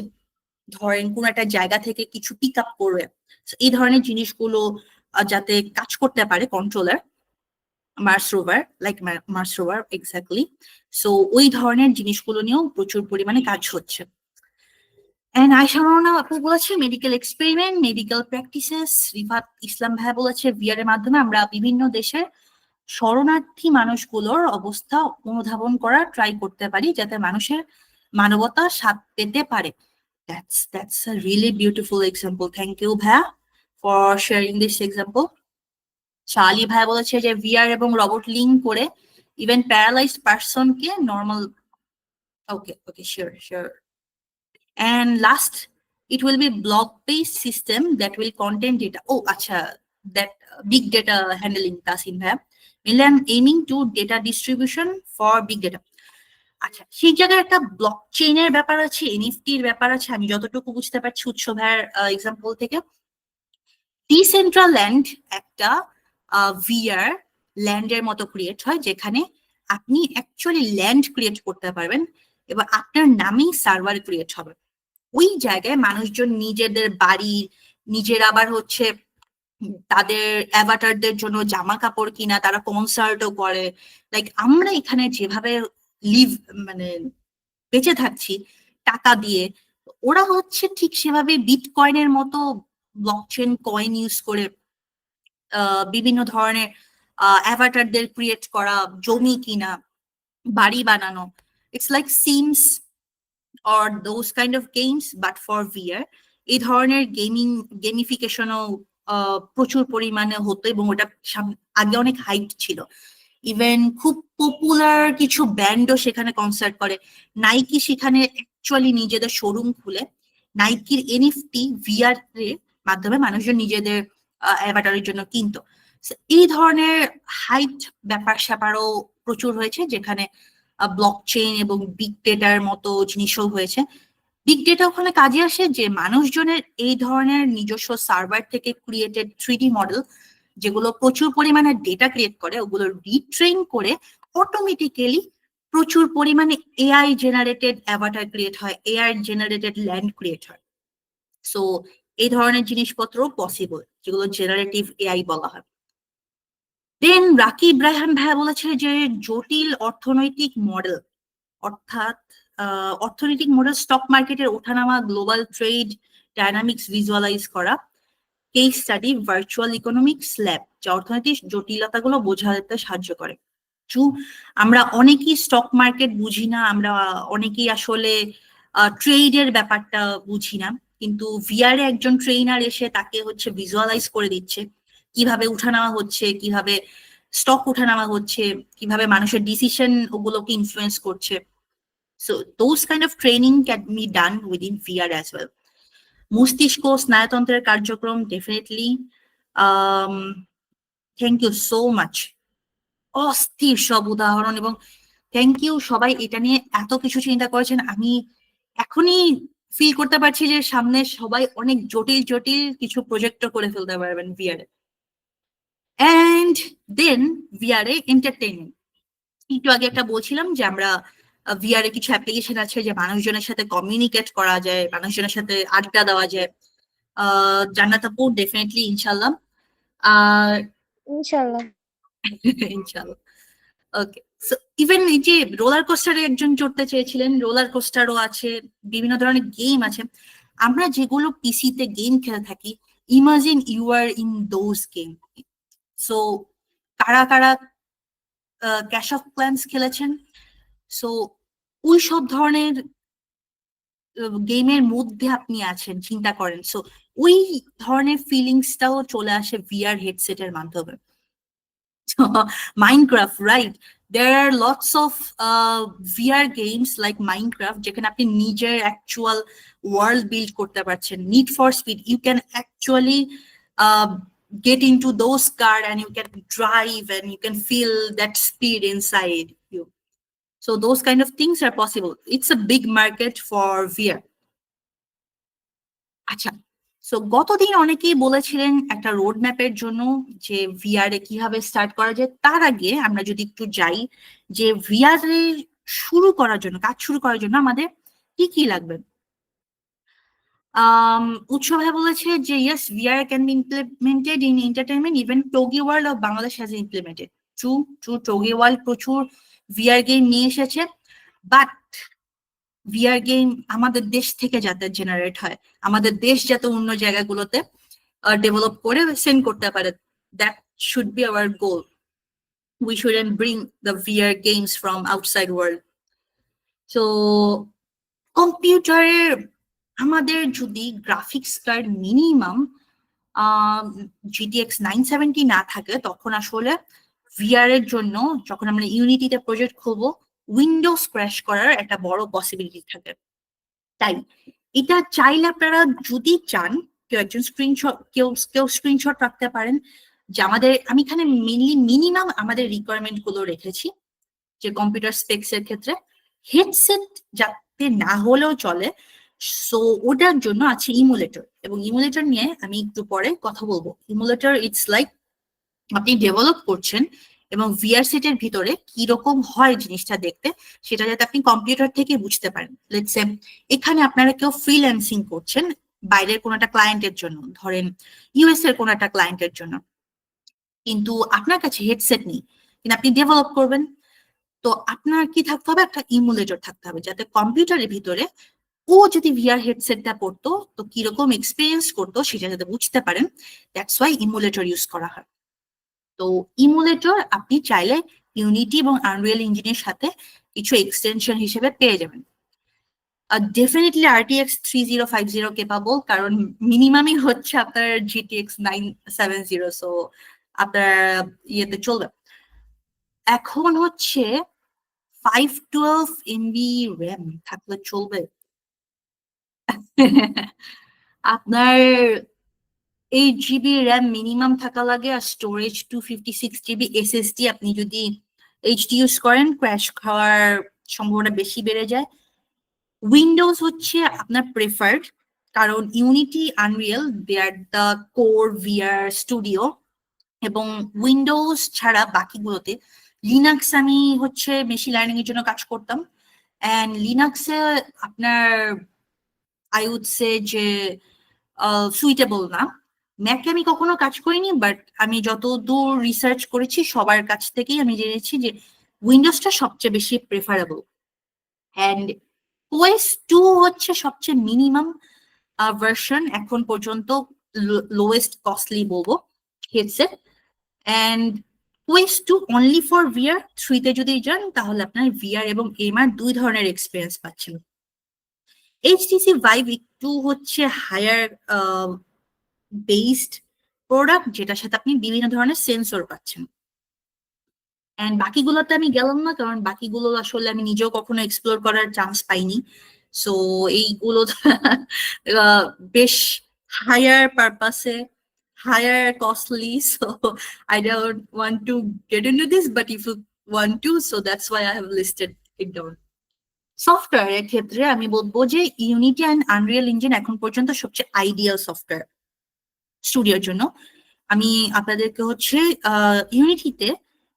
Speaker 2: ধরেন কোন একটা জায়গা থেকে কিছু পিক আপ করবে, এই ধরনের জিনিসগুলো যাতে কাজ করতে পারে controller, Mars rover, like Mars rover exactly. So ওই ধরনের জিনিসগুলো নিয়েও প্রচুর পরিমাণে কাজ হচ্ছে। And আয়শা রওনা আপু বলেছে medical experiment, medical practices. Rifat Islam ভাই বলেছে ভিআর এর মাধ্যমে আমরা বিভিন্ন দেশের শরণার্থী মানুষগুলোর অবস্থা অনুধাবন করার ট্রাই করতে পারি, যাতে মানুষের মানবতা স্বাদ পেতে পারে। That's a really beautiful example. Thank you, ভাইয়া, for sharing this example. শালি ভাইয়া বলেছে যে ভিআর এবং রোবট লিঙ্ক করে ইভেন প্যারালাইজড পারসনকে normal. Okay okay, sure. And last, it will be block-based system that will contain data. Oh, acha, that big data handling Tasin bhai. Mainly I'm aiming to data distribution for big data. আচ্ছা, সেই জায়গায় একটা ব্লকচেইনের ব্যাপার আছে, এনএফটির ব্যাপার আছে, আমি যতটুকু বুঝতে পারছি উৎস ভাইয়ের এক্সাম্পল থেকে। ডিসেন্ট্রাল ল্যান্ড একটা ভিআর ল্যান্ডের মতো ক্রিয়েট হয়, যেখানে আপনি অ্যাকচুয়ালি ল্যান্ড ক্রিয়েট করতে পারবেন এবং আপনার নামেই সার্ভার ক্রিয়েট হবে। ওই জায়গায় মানুষজন নিজেদের বাড়ি, নিজের আবার হচ্ছে তাদের অ্যাভাটারদের জন্য জামা কাপড় কিনা, তারা কনসার্টও করে। লাইক আমরা এখানে যেভাবে মানে বেঁচে থাকছি টাকা দিয়ে, ওরা হচ্ছে ঠিক সেভাবে বিটকয়েনের মতো ব্লকচেন কয়েন ইউজ করে বিভিন্ন ধরনের অ্যাভাটারদের ক্রিয়েট করা, জমি কিনা, বাড়ি বানানো। It's like seems or those kind of games, but for VR এই ধরনের গেমিফিকেশনও প্রচুর পরিমাণে হতো এবং ওটা আগে অনেক হাইপ ছিল। ইভেন খুব পপুলার কিছু ব্যান্ডও সেখানে কনসার্ট করে। নাইকি সেখানে অ্যাকচুয়ালি নিজেদের শোরুম খুলে নাইকির এনএফটি ভিআর এর মাধ্যমে মানুষজন নিজেদের অ্যাভাটারের জন্য কিনতো। এই ধরনের হাইপ ব্যাপার স্যাপারও প্রচুর হয়েছে, যেখানে ব্লকচেইন এবং বিগ ডেটার মতো জিনিসও হয়েছে। বিগ ডেটা ওখানে কাজে আসে যে মানুষজনের এই ধরনের নিজস্ব সার্ভার থেকে ক্রিয়েটেড 3D মডেল, যেগুলো প্রচুর পরিমাণে ডেটা ক্রিয়েট করে, ওগুলো রিট্রেন করে অটোমেটিক্যালি প্রচুর পরিমাণে এআই জেনারেটেড অ্যাভাটার ক্রিয়েট হয়, এআই জেনারেটেড ল্যান্ড ক্রিয়েট হয়। সো এই ধরনের জিনিসপত্র পসিবল, যেগুলো জেনারেটিভ এআই বলা হয়। দেন রাকিব ইব্রাহিম ভাইয়া বলেছে যে জটিল অর্থনৈতিক মডেল, অর্থাৎ অর্থনৈতিক মডেল, স্টক মার্কেটের ওঠানামা, গ্লোবাল ট্রেড ডায়নামিক্স ভিজুয়ালাইজ করা, case study, virtual economics lab, যা অর্থনৈতিক জটিলতাগুলো বোঝাতে সাহায্য করে। আমরা অনেকেই স্টক মার্কেট বুঝি না, আমরা অনেকেই আসলে ট্রেডের ব্যাপারটা বুঝি না, কিন্তু ভিআর এ একজন ট্রেনার এসে তাকে হচ্ছে ভিজুয়ালাইজ করে দিচ্ছে কিভাবে উঠানামা হচ্ছে, কিভাবে স্টক উঠানামা হচ্ছে, কিভাবে মানুষের ডিসিশন ওগুলোকে ইনফ্লুয়েন্স করছে। So those kind of training can be done within VR as well. মস্তিষ্ক স্নায়ুতন্ত্রের কার্যক্রম, definitely. Thank you so much, অস্থির সব উদাহরণ, এবং থ্যাংক ইউ সবাই এটা নিয়ে এত কিছু চিন্তা করেছেন। আমি এখনই ফিল করতে পারছি যে সামনে সবাই অনেক জটিল জটিল কিছু প্রজেক্টও করে ফেলতে পারবেন ভিআর এ। অ্যান্ড দেন ভিআর এ এন্টারটেইনমেন্ট, একটু আগে একটা বলছিলাম যে আমরা ভিআর এ কিছু অ্যাপ্লিকেশন আছে যে মানুষজনের সাথে কমিউনিকেট করা যায়, মানুষজনের সাথে আড্ডা দেওয়া যায়। জান্নাত আপু, ডেফিনেটলি, ইনশাল্লাহ। আর
Speaker 6: ইনশাল্লাহ।
Speaker 2: ইনশাল্লাহ, ওকে। সো ইভেন এই যে রোলার কোস্টারে একজন চড়তে চেয়েছিলেন, রোলার কোস্টারও আছে, বিভিন্ন ধরনের গেম আছে। আমরা যেগুলো পিসিতে গেম খেলে থাকি, imagine you are in those game. So কারা কারা ক্যাশ অফ ক্ল্যান্স খেলেছেন? সো ওই সব ধরনের গেমের মধ্যে আপনি আছেন, চিন্তা করেন। সো ওই ধরনের ফিলিংসটাও চলে আসে ভিআর হেডসেটের মাধ্যমে। Minecraft, right? There are lots of VR games like Minecraft, যেখানে আপনি নিজের actual world build করতে পারছেন। Need for Speed, you can actually get into those cars and you can drive and you can feel that speed inside you. So those kind of things are possible. It's a big market for VR. আচ্ছা, so গতদিন অনেকেই বলেছিলেন একটা road ম্যাপের জন্য যে VR এ কিভাবে start করা যায়। তার আগে আমরা যদি একটু যাই যে ভিআর এ শুরু করার জন্য, কাজ শুরু করার জন্য আমাদের কি কি লাগবে। উৎস ভাই বলেছে যে yes, VR can be implemented in entertainment, even Toggi world of Bangladesh has implemented. True, Toggi world প্রচুর ভিআর গেম নিয়ে এসেছে, বাট ভিআর গেম আমাদের দেশ থেকে যাতে জেনারেট হয়, আমাদের দেশ যাতে অন্য জায়গাগুলোতে ডেভেলপ করে সেন্ড করতে পারে, that should be hour goal. we shouldn't bring the VR games from outside world. So কম্পিউটারের আমাদের যদি গ্রাফিক্স কার্ড মিনিমাম GTX 970 না থাকে, তখন আসলে VR এর জন্য যখন আমরা ইউনিটিতে প্রজেক্ট খুলবো, উইন্ডোজ ক্র্যাশ করার একটা বড় পসিবিলিটি থাকে। তাই এটা চাইলে আপনারা যদি চান, কেউ একজন কেউ স্ক্রিনশট রাখতে পারেন যে আমি এখানে মেইনলি মিনিমাম আমাদের রিকোয়ারমেন্ট গুলো রেখেছি, যে কম্পিউটার স্পেক্স এর ক্ষেত্রে হেডসেট যাতে না হলেও চলে, সো ওটার জন্য আছে ইমুলেটর। এবং ইমুলেটর নিয়ে আমি একটু পরে কথা বলবো। ইমুলেটর ইটস লাইক আপনি ডেভেলপ করছেন এবং VR সেটের ভিতরে কি রকম হয় জিনিসটা দেখতে, সেটা যাতে আপনি কম্পিউটার থেকে বুঝতে পারেন। লেটস সে এখানে আপনারা কেউ ফ্রিল্যান্সিং করছেন বাইরের কোনো একটা ক্লায়েন্টের জন্য, ধরেন US এর কোনো একটা ক্লায়েন্টের জন্য, কিন্তু আপনার কাছে হেডসেট নেই, কিন্তু আপনি ডেভেলপ করবেন। তো আপনার কি থাকতে হবে? একটা ইমুলেটর থাকতে হবে, যাতে কম্পিউটারের ভিতরে ও যদি VR হেডসেটটা পড়তো তো কিরকম এক্সপিরিয়েন্স করতো সেটা যাতে বুঝতে পারেন। দ্যাটস ওয়াই ইমুলেটর ইউজ করা হয়। তো ইমুলেটর আপনি চাইলে ইউনিটি এবং আনরিয়েল ইঞ্জিনের সাথে কিছু এক্সটেনশন হিসেবে পেয়ে যাবেন। ডেফিনেটলি RTX 3050 কেপাবল, কারণ মিনিমামই হচ্ছে আপনার GTX 970, সো আপনার ইয়েতে চলবে। এখন হচ্ছে 512 MB RAM থাকলে চলবে। আপনার 8 GB RAM মিনিমাম থাকা লাগে, আর স্টোরেজ 256 GB SSD। আপনি যদি HD ইউজ করেন ক্র্যাশ খাওয়ার সম্ভাবনা বেশি বেড়ে যায়। উইন্ডোজ হচ্ছে আপনার প্রেফার্ড, কারণ Unity, Unreal they are the core VR studio, এবং উইন্ডোজ ছাড়া বাকিগুলোতে লিনাক্স, আমি হচ্ছে মেশিন লার্নিং এর জন্য কাজ করতাম, অ্যান্ড লিনাক্সে আপনার আই উড সে যে সুইটেবল না। ম্যাকে আমি কখনো কাজ করিনি, বাট আমি যত দূর রিসার্চ করেছি সবার কাছ থেকেই আমি জেনেছি যে উইন্ডোজটা সবচেয়ে বেশি প্রেফারেবল। অ্যান্ড OS 2 হচ্ছে সবচেয়ে মিনিমাম ভার্সন এখন পর্যন্ত, লোয়েস্ট কস্টলি বলবো headset. And OS 2 only for VR। 3 তে যদি যান তাহলে আপনার VR এবং AMR দুই ধরনের এক্সপিরিয়েন্স পাচ্ছেন। HTC Vive একটু হচ্ছে হায়ার বেসড প্রোডাক্ট, যেটার সাথে আপনি বিভিন্ন ধরনের সেন্সর পাচ্ছেন। অ্যান্ড বাকিগুলোতে আমি গেলাম না, কারণ বাকিগুলো আসলে আমি নিজেও কখনো এক্সপ্লোর করার চান্স পাইনি। সো এইগুলো বেশ হায়ার পারপাসে, higher costly, so I don't want to get into this, but if you want to, so that's why I have listed it down. Software এর ক্ষেত্রে আমি বলবো যে ইউনিটি অ্যান্ড আনরিয়েল ইঞ্জিন এখন পর্যন্ত সবচেয়ে আইডিয়াল সফটওয়্যার স্টুডিওর জন্য। আমি আপনাদেরকে হচ্ছে ইউনিটিতে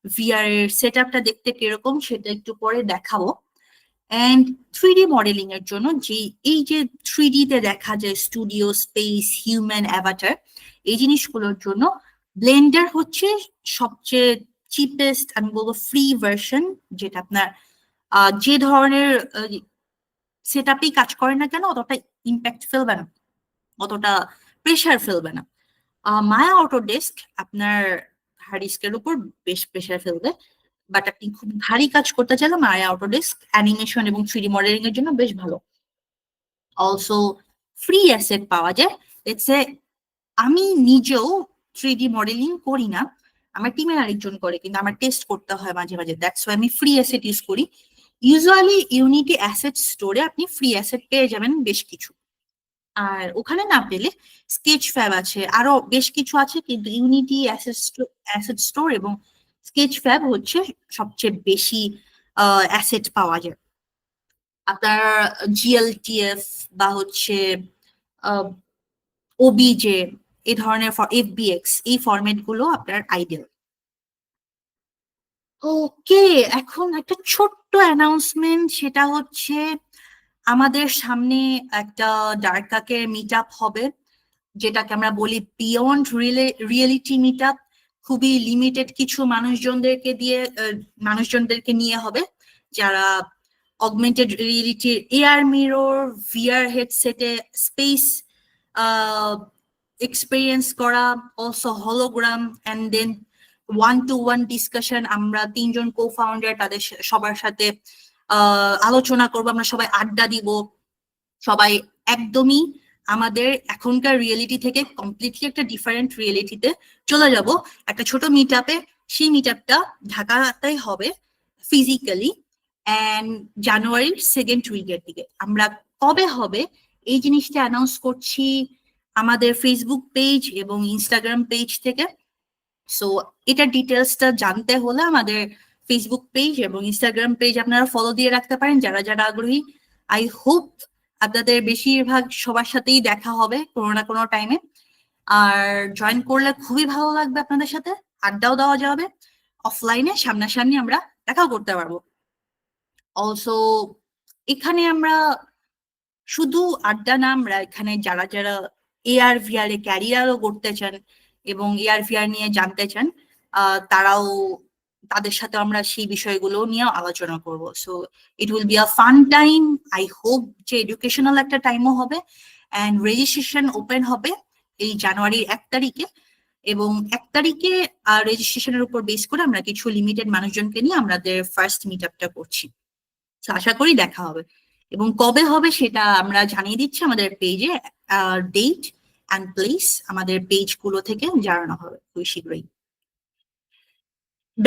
Speaker 2: VR এর সেট আপটা দেখতে কিরকম সেটা একটু পরে দেখাবো। অ্যান্ড 3D মডেলিং এর জন্য যে এই যে 3D তে দেখা যায় স্টুডিও, স্পেস, হিউম্যান, অ্যাভাটার, এই জিনিসগুলোর জন্য ব্লেন্ডার হচ্ছে সবচেয়ে চিপেস্ট, আমি বলবো ফ্রি ভার্সন, যেটা আপনার যে ধরনের সেট আপেই কাজ করে না কেন অতটা ইম্প্যাক্ট ফেলবে না, অতটা প্রেশার ফেলবে না। মায়া অটোডেস্ক আপনার হার্ড ডিস্কের উপর বেশ প্রেশার ফেলবে, বাট আপনি খুব ভারী কাজ করতে চাইলে মায়া অটোডেস্ক অ্যানিমেশন এবং 3D মডেলিং এর জন্য বেশ ভালো। অলসো ফ্রি অ্যাসেট পাওয়া যায়। লেটস সে আমি নিজেও 3D মডেলিং করি না, আমার টিমের আরেকজন করে, কিন্তু আমার টেস্ট করতে হয় মাঝে মাঝে, দ্যাটস ওয়াই আমি ফ্রি অ্যাসেট ইউজ করি। ইউজুয়ালি ইউনিটি অ্যাসেট স্টোরে আপনি ফ্রি অ্যাসেট পেয়ে যাবেন বেশ কিছু, আর ওখানে না পেলে স্কেচ ফ্যাব আছে, আরো বেশ কিছু আছে, কিন্তু ইউনিটি অ্যাসেট স্টোর এবং স্কেচ ফ্যাব হচ্ছে সবচেয়ে বেশি অ্যাসেট পাওয়া যায়। আপনার GLTF বা হচ্ছে OBJ এই ধরনের FBX, এই ফরম্যাট গুলো আপনার আইডিয়াল। ওকে, এখন একটা ছোট্ট অ্যানাউন্সমেন্ট, সেটা হচ্ছে আমাদের সামনে একটা ডার্কাকের মিট আপ হবে, যেটাকে আমরা বলি বিয়ন্ড রিয়েলিটি মিট আপ। খুবই লিমিটেড কিছু মানুষজনদেরকে নিয়ে হবে, যারা অগমেন্টেড রিয়েলিটির AR মিরর, VR হেডসেটে স্পেস এক্সপিরিয়েন্স করা, also hologram, and then 1-to-1 discussion, আমরা 3 জন কো-ফাউন্ডার তাদের সবার সাথে আলোচনা করবো, আমরা সবাই আড্ডা দিব, সবাই একদমই আমাদের এখনকার রিয়েলিটি থেকে কমপ্লিটলি একটা ডিফারেন্ট রিয়েলিটিতে চলে যাব একটা ছোট মিট আপে। সেই মিট আপটা ঢাকাতেই হবে ফিজিক্যালি, অ্যান্ড জানুয়ারির 2nd উইকের দিকে। আমরা কবে হবে এই জিনিসটা অ্যানাউন্স করছি আমাদের ফেসবুক পেজ এবং ইনস্টাগ্রাম পেজ থেকে। সো এটার ডিটেলসটা জানতে হলে আমাদের ফেসবুক পেজ এবং ইনস্টাগ্রাম পেজ আপনারা ফলো দিয়ে রাখতে পারেন যারা যারা আগ্রহী। আই হোপ আপনাদের বেশিরভাগ সবার সাথেই দেখা হবে কোনো না কোনো টাইমে, আর জয়েন করলে খুবই ভালো লাগবে, আপনাদের সাথে আড্ডাও দেওয়া যাবে, অফলাইনে সামনাসামনি আমরা দেখাও করতে পারবো। অলসো এখানে আমরা শুধু আড্ডা না, আমরা এখানে যারা যারা AR VR এ ক্যারিয়ারও করতে চান এবং AR VR নিয়ে জানতে চান তারাও, তাদের সাথে আমরা সেই বিষয়গুলো নিয়ে আলোচনা করব। So it will be a fun time. I hope যে এডুকেশনাল একটা টাইমও হবে, অ্যান্ড রেজিস্ট্রেশন ওপেন হবে এই জানুয়ারির 1 তারিখে, এবং 1 তারিখে রেজিস্ট্রেশনের উপর বেস করে আমরা কিছু লিমিটেড মানুষজনকে নিয়ে আমাদের ফার্স্ট মিট আপটা করছি। আশা করি দেখা হবে, এবং কবে হবে সেটা আমরা জানিয়ে দিচ্ছি আমাদের পেজে, ডেট অ্যান্ড প্লেস আমাদের পেজগুলো থেকে জানানো হবে খুবই শীঘ্রই।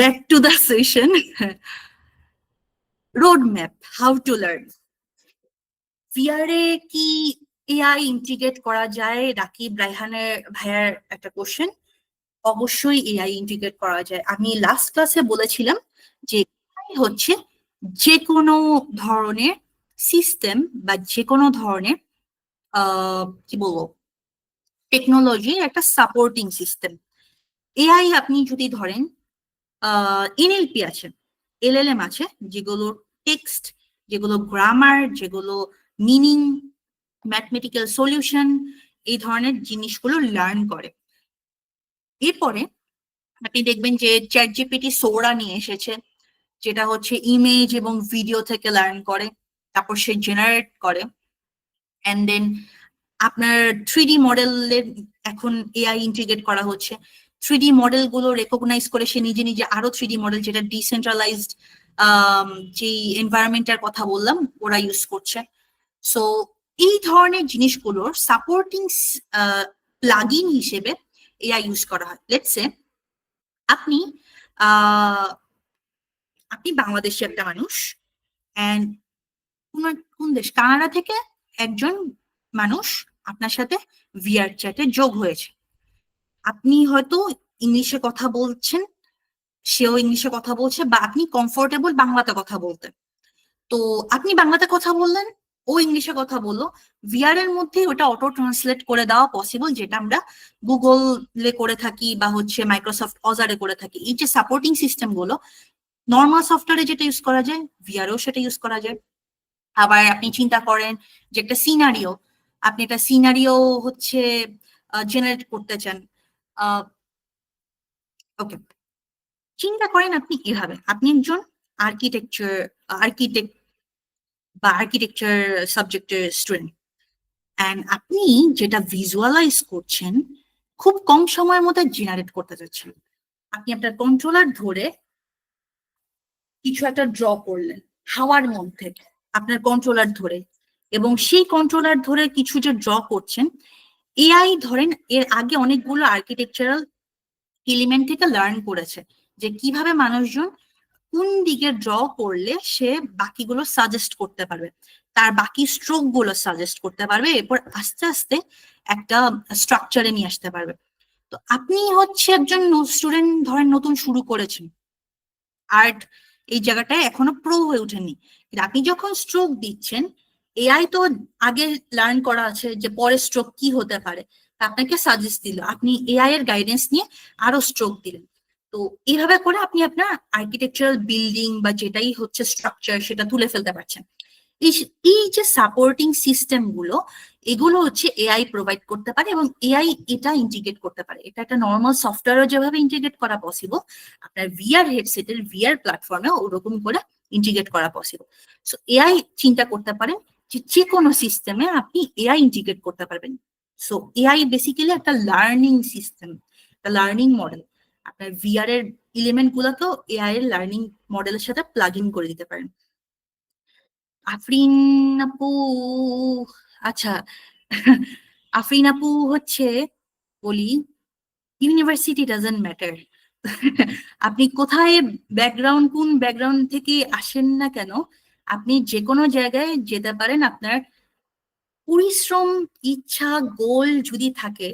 Speaker 2: Back to the session. Roadmap, how to learn. VR এ কি AI ইন্টিগ্রেট করা যায়? রাকিব রায়হানের ভাইয়ার একটা কোশ্চেন। অবশ্যই AI ইন্টিগ্রেট করা যায়। আমি লাস্ট ক্লাসে বলেছিলাম যে AI হচ্ছে যে কোনো ধরনের সিস্টেম বা যে কোনো ধরনের কি বলবো টেকনোলজির একটা সাপোর্টিং সিস্টেম। AI আপনি যদি ধরেন NLP আছে, LLM আছে, যেগুলো টেক্সট, যেগুলো গ্রামার, যেগুলো মিনিং, ম্যাথমেটিক্যাল সলিউশন, এই ধরনের জিনিসগুলো লার্ন করে। এরপরে আপনি দেখবেন যে চ্যাটজিপিটি সোরা নিয়ে এসেছে, যেটা হচ্ছে ইমেজ এবং ভিডিও থেকে লার্ন করে, তারপর সে জেনারেট করে, অ্যান্ড দেন আপনার 3D মডেলের এখন AI ইন্টিগ্রেট করা হচ্ছে। 3D মডেলগুলো রেকগনাইজ করে সে নিজে নিজে আরো 3D মডেল, যেটা ডিসেন্ট্রালাইজড যে এনভায়রনমেন্টের কথা বললাম, ওরা ইউজ করছে। সো এই ধরনের জিনিসগুলোর সাপোর্টিং প্লাগইন হিসেবে AI ইউজ করা হয়। লেটস সে আপনি বাংলাদেশি একটা মানুষ, অ্যান্ড কোন দেশ, কানাডা থেকে একজন মানুষ আপনার সাথে VR চ্যাটে যোগ হয়েছে। আপনি হয়তো ইংলিশে কথা বলছেন, সেও ইংলিশে কথা বলছে, বা আপনি কমফোর্টেবল বাংলাতে কথা বলতে, তো আপনি বাংলাতে কথা বললেন, ও ইংলিশে কথা বললো, VR এর মধ্যে ওটা অটো ট্রান্সলেট করে দেওয়া পসিবল, যেটা আমরা গুগলে করে থাকি বা হচ্ছে মাইক্রোসফট অজারে করে থাকি। এই যে সাপোর্টিং সিস্টেম গুলো নর্মাল সফটওয়্যারে যেটা ইউজ করা যায়, VR এও সেটা ইউজ করা যায়। আবার আপনি চিন্তা করেন যে একটা সিনারিও, আপনি একটা সিনারিও হচ্ছে জেনারেট করতে চান। ওকে, চিন্তা করেন আপনি এভাবে, আপনি একজন আর্কিটেক্ট বা আর্কিটেকচার সাবজেক্টের স্টুডেন্ট, অ্যান্ড আপনি যেটা ভিজুয়ালাইজ করছেন খুব কম সময়ের মধ্যে জেনারেট করতে চাচ্ছেন। আপনি আপনার কন্ট্রোলার ধরে কিছু একটা ড্র করলেন হাওয়ার মধ্যে, আপনার কন্ট্রোলার ধরে, এবং সেই কন্ট্রোলার ধরে কিছু যে ড্র করছেন, AI ধরেন এর আগে অনেকগুলো আর্কিটেকচারাল এলিমেন্ট থেকে লার্ন করেছে যে কিভাবে মানুষজন কোন দিকে ড্র করলে সে বাকিগুলো সাজেস্ট করতে পারবে, তার বাকি স্ট্রোক গুলো সাজেস্ট করতে পারবে, এরপর আস্তে আস্তে একটা স্ট্রাকচারে নিয়ে আসতে পারবে। তো আপনি হচ্ছে একজন স্টুডেন্ট, ধরেন নতুন শুরু করেছেন আর্ট, এই জায়গাটায় এখনো প্রো হয়ে ওঠেননি, কিন্তু আপনি যখন স্ট্রোক দিচ্ছেন, AI তো আগে লার্ন করা আছে যে পরের স্ট্রোক কি হতে পারে, আপনাকে সাজেস্ট দিল, আপনি AI এর গাইডেন্স নিয়ে আরো স্ট্রোক দিলেন। তো এইভাবে করে আপনি আপনার আর্কিটেকচারাল বিল্ডিং বা যেটাই হচ্ছে স্ট্রাকচার সেটা তুলে ফেলতে পারছেন। এই যে সাপোর্টিং সিস্টেম গুলো, এগুলো হচ্ছে AI প্রোভাইড করতে পারে, এবং AI এটা ইন্টিগ্রেট করতে পারে। এটা একটা নর্মাল সফটওয়্যারও যেভাবে ইন্টিগ্রেট করা পসিবল, আপনার VR হেডসেটের VR প্ল্যাটফর্মে ওরকম করে ইন্টিগ্রেট করা পসিবল। সো AI চিন্তা করতে পারেন যে কোনো সিস্টেমে আপনি AI ইন্টিগ্রেট করতে পারবেন। সো AI বেসিক্যালি একটা লার্নিং সিস্টেম, একটা লার্নিং মডেল। আপনার ভিআর এর এলিমেন্ট গুলোকেও এআই এর লার্নিং মডেলের সাথে প্লাগ ইন করে দিতে পারেন। আফরিন আপু, আচ্ছা আফরিন আপু হচ্ছে বলি, ইউনিভার্সিটি ডাজন্ট ম্যাটার। আপনি কোথায় ব্যাকগ্রাউন্ড, কোন ব্যাকগ্রাউন্ড থেকে আসেন না কেন, আপনি যে কোনো জায়গায় যেতে পারেন। আপনার পরিশ্রম, ইচ্ছা, গোল যদি থাকে,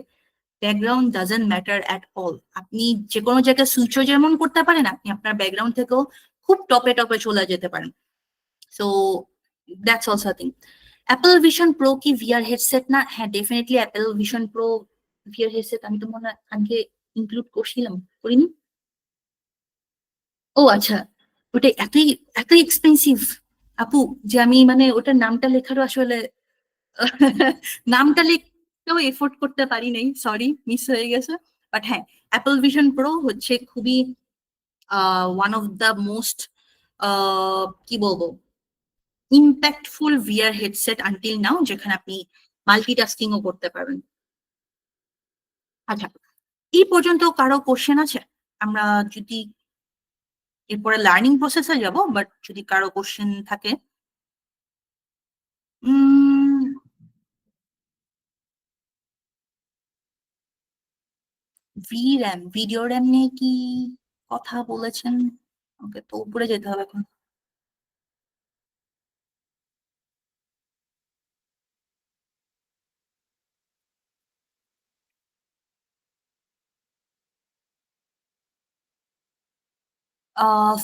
Speaker 2: background doesn't matter at all. আপনি যে কোনো জায়গায় সুইচ যেমন করতে পারেন, আপনি আপনার ব্যাকগ্রাউন্ড থেকেও খুব টপে টপে চলে যেতে পারেন। So that's also thing. Apple vision pro কি ভিআর হেডসেট না? হ্যাঁ, definitely Apple vision pro VR headset. আমি তো মনে হয় আগে ইনক্লুড করছিলাম, করিনি? ও আচ্ছা, ওটা এতই এতই এক্সপেন্সিভ আপু যে আমি মানে ওটার নামটা লেখারও আসলে নামটা লিখতেও এফোর্ট করতে পারি নাই, সরি, মিস হয়ে গেছে। বাট হ্যাঁ, অ্যাপল ভিশন প্রো হচ্ছে খুবই ওয়ান অফ দ্য মোস্ট কি বলবো impactful VR headset until now, যেখানে আপনি মাল্টিটাস্কিংও করতে পারবেন। আচ্ছা, এই পর্যন্ত কারো কোশ্চেন আছে? আমরা যদি এরপরে লার্নিং প্রসেসে যাব, বাট যদি কারো কোশ্চেন থাকে। ভির্যাম, ভিডিও র্যাম নিয়ে কি কথা বলেছেন? ওকে, তো উপরে যেতে হবে এখন।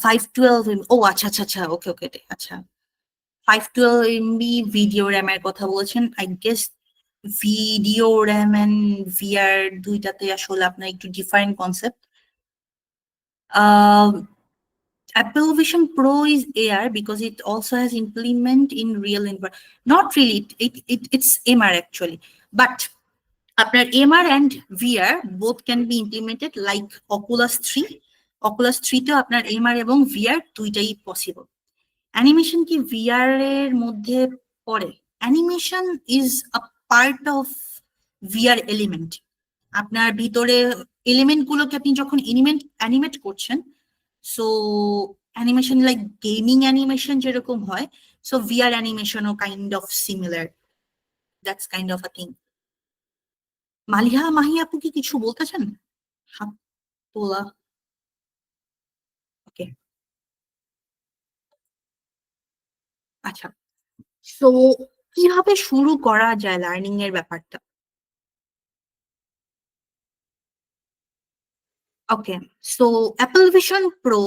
Speaker 2: $512 ও আচ্ছা আচ্ছা আচ্ছা, ওকে ওকে, আচ্ছা, 512 MB ভিডিও র্যামের কথা বলেছেন। I guess video RAM and VR দুইটাতে আসলে আপনার একটু different concept. Apple Vision Pro is AR because it also has implement in real environment. Not really, it's MR actually, but আপনার MR and VR both can be implemented like Oculus 3. Oculus 3 তেও আপনার MR এবং VR দুইটাই possible. Animation কি VR এর মধ্যে পড়ে? Animation is a part of VR element. আপনার ভিতরে এলিমেন্ট গুলোকে আপনি যখন অ্যানিমেট করছেন, so animation like gaming animation যেরকম হয়, সো VR অ্যানিমেশনও kind of similar. That's kind of a thing. Maliha Mahi আপু কি কিছু বলতে চান? হাত তোলা, ওকে, আচ্ছা। সো কিভাবে শুরু করা যায় লার্নিং এর ব্যাপারটা? ওকে, সো অ্যাপল ভিশন প্রো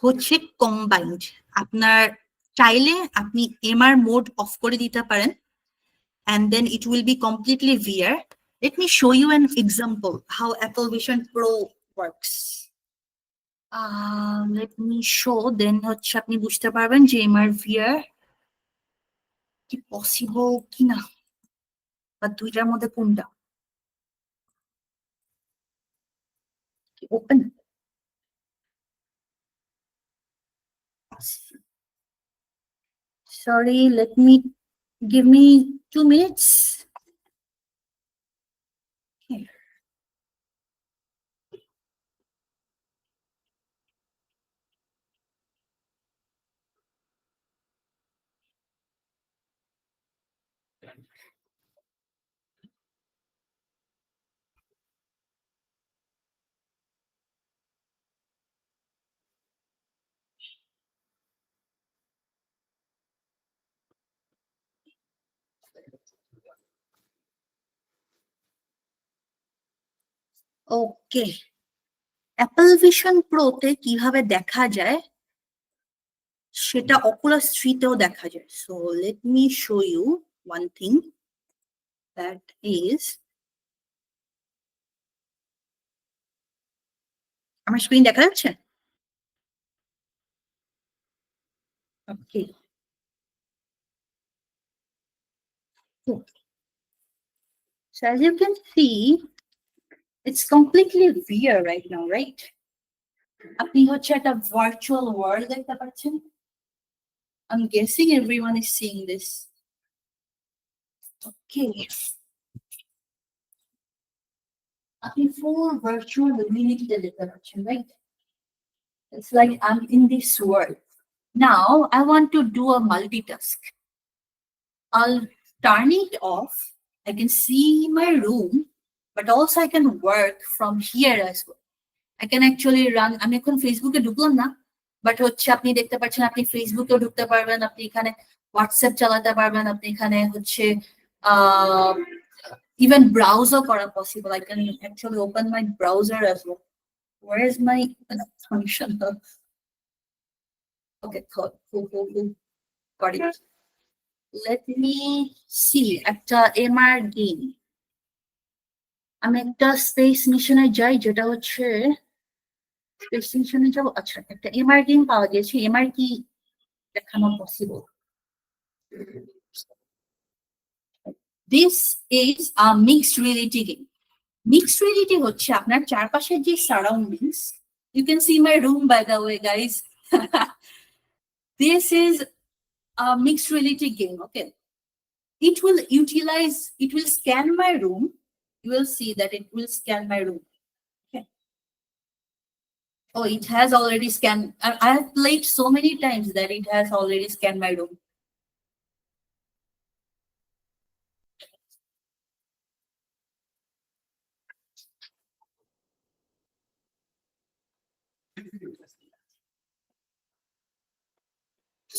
Speaker 2: হচ্ছে কম্বাইন্ড। আপনার চাইলে আপনি এমআর মোড অফ করে দিতে পারেন, and then it will be completely VR. Let me show you an example how Apple Vision Pro works. Let me show, then হচ্ছে আপনি বুঝতে পারবেন যে এমআর ভিআর কি পসিবল কিনা, বা দুইটার মধ্যে কোনটা। Open, sorry, give me 2 minutes. Here. Okay, Apple Vision প্রোতে কিভাবে দেখা যায় সেটা অকুলাস 3 তেও দেখা যায়। So let me show you one thing, that is, আমার স্ক্রিন দেখা যাচ্ছে? ওকে, so as you can see, it's completely VR right now, right? আপনি হচ্ছে একটা ভার্চুয়াল ওয়ার্ল্ড দেখতে পাচ্ছেন। I'm guessing everyone is seeing this. Okay. আপনি full virtual reality দেখতে পাচ্ছেন, right? It's like I'm in this world. Now I want to do a multitask. I'll turn it off. I can see my room, but also I can work from here as well. I can actually run. আমি এখন ফেসবুকে ঢুকলাম না, but হচ্ছে আপনি দেখতে পাচ্ছেন আপনি ফেসবুকেও ঢুকতে পারবেন, আপনি এখানে হোয়াটসঅ্যাপ চালাতে পারবেন, আপনি এখানে হচ্ছে ইভেন ব্রাউজার করা possible. I can actually open my browser as well. Where is my function? Okay, cool. Got it. Let me see একটা MR game. আমি একটা স্পেস মিশনে যাই, যেটা হচ্ছে স্পেস মিশনে যাবো। আচ্ছা, একটা MR গেম পাওয়া গেছে। MR কি দেখানো possible? This is a mixed reality game. Mixed reality হচ্ছে আপনার চারপাশের যে surroundings. You can see my room, by the way, guys. This is a mixed reality game, okay? It will scan my room. You will see that it will scan my room. Okay. Oh, it has already scanned. I have played so many times that it has already scanned my room.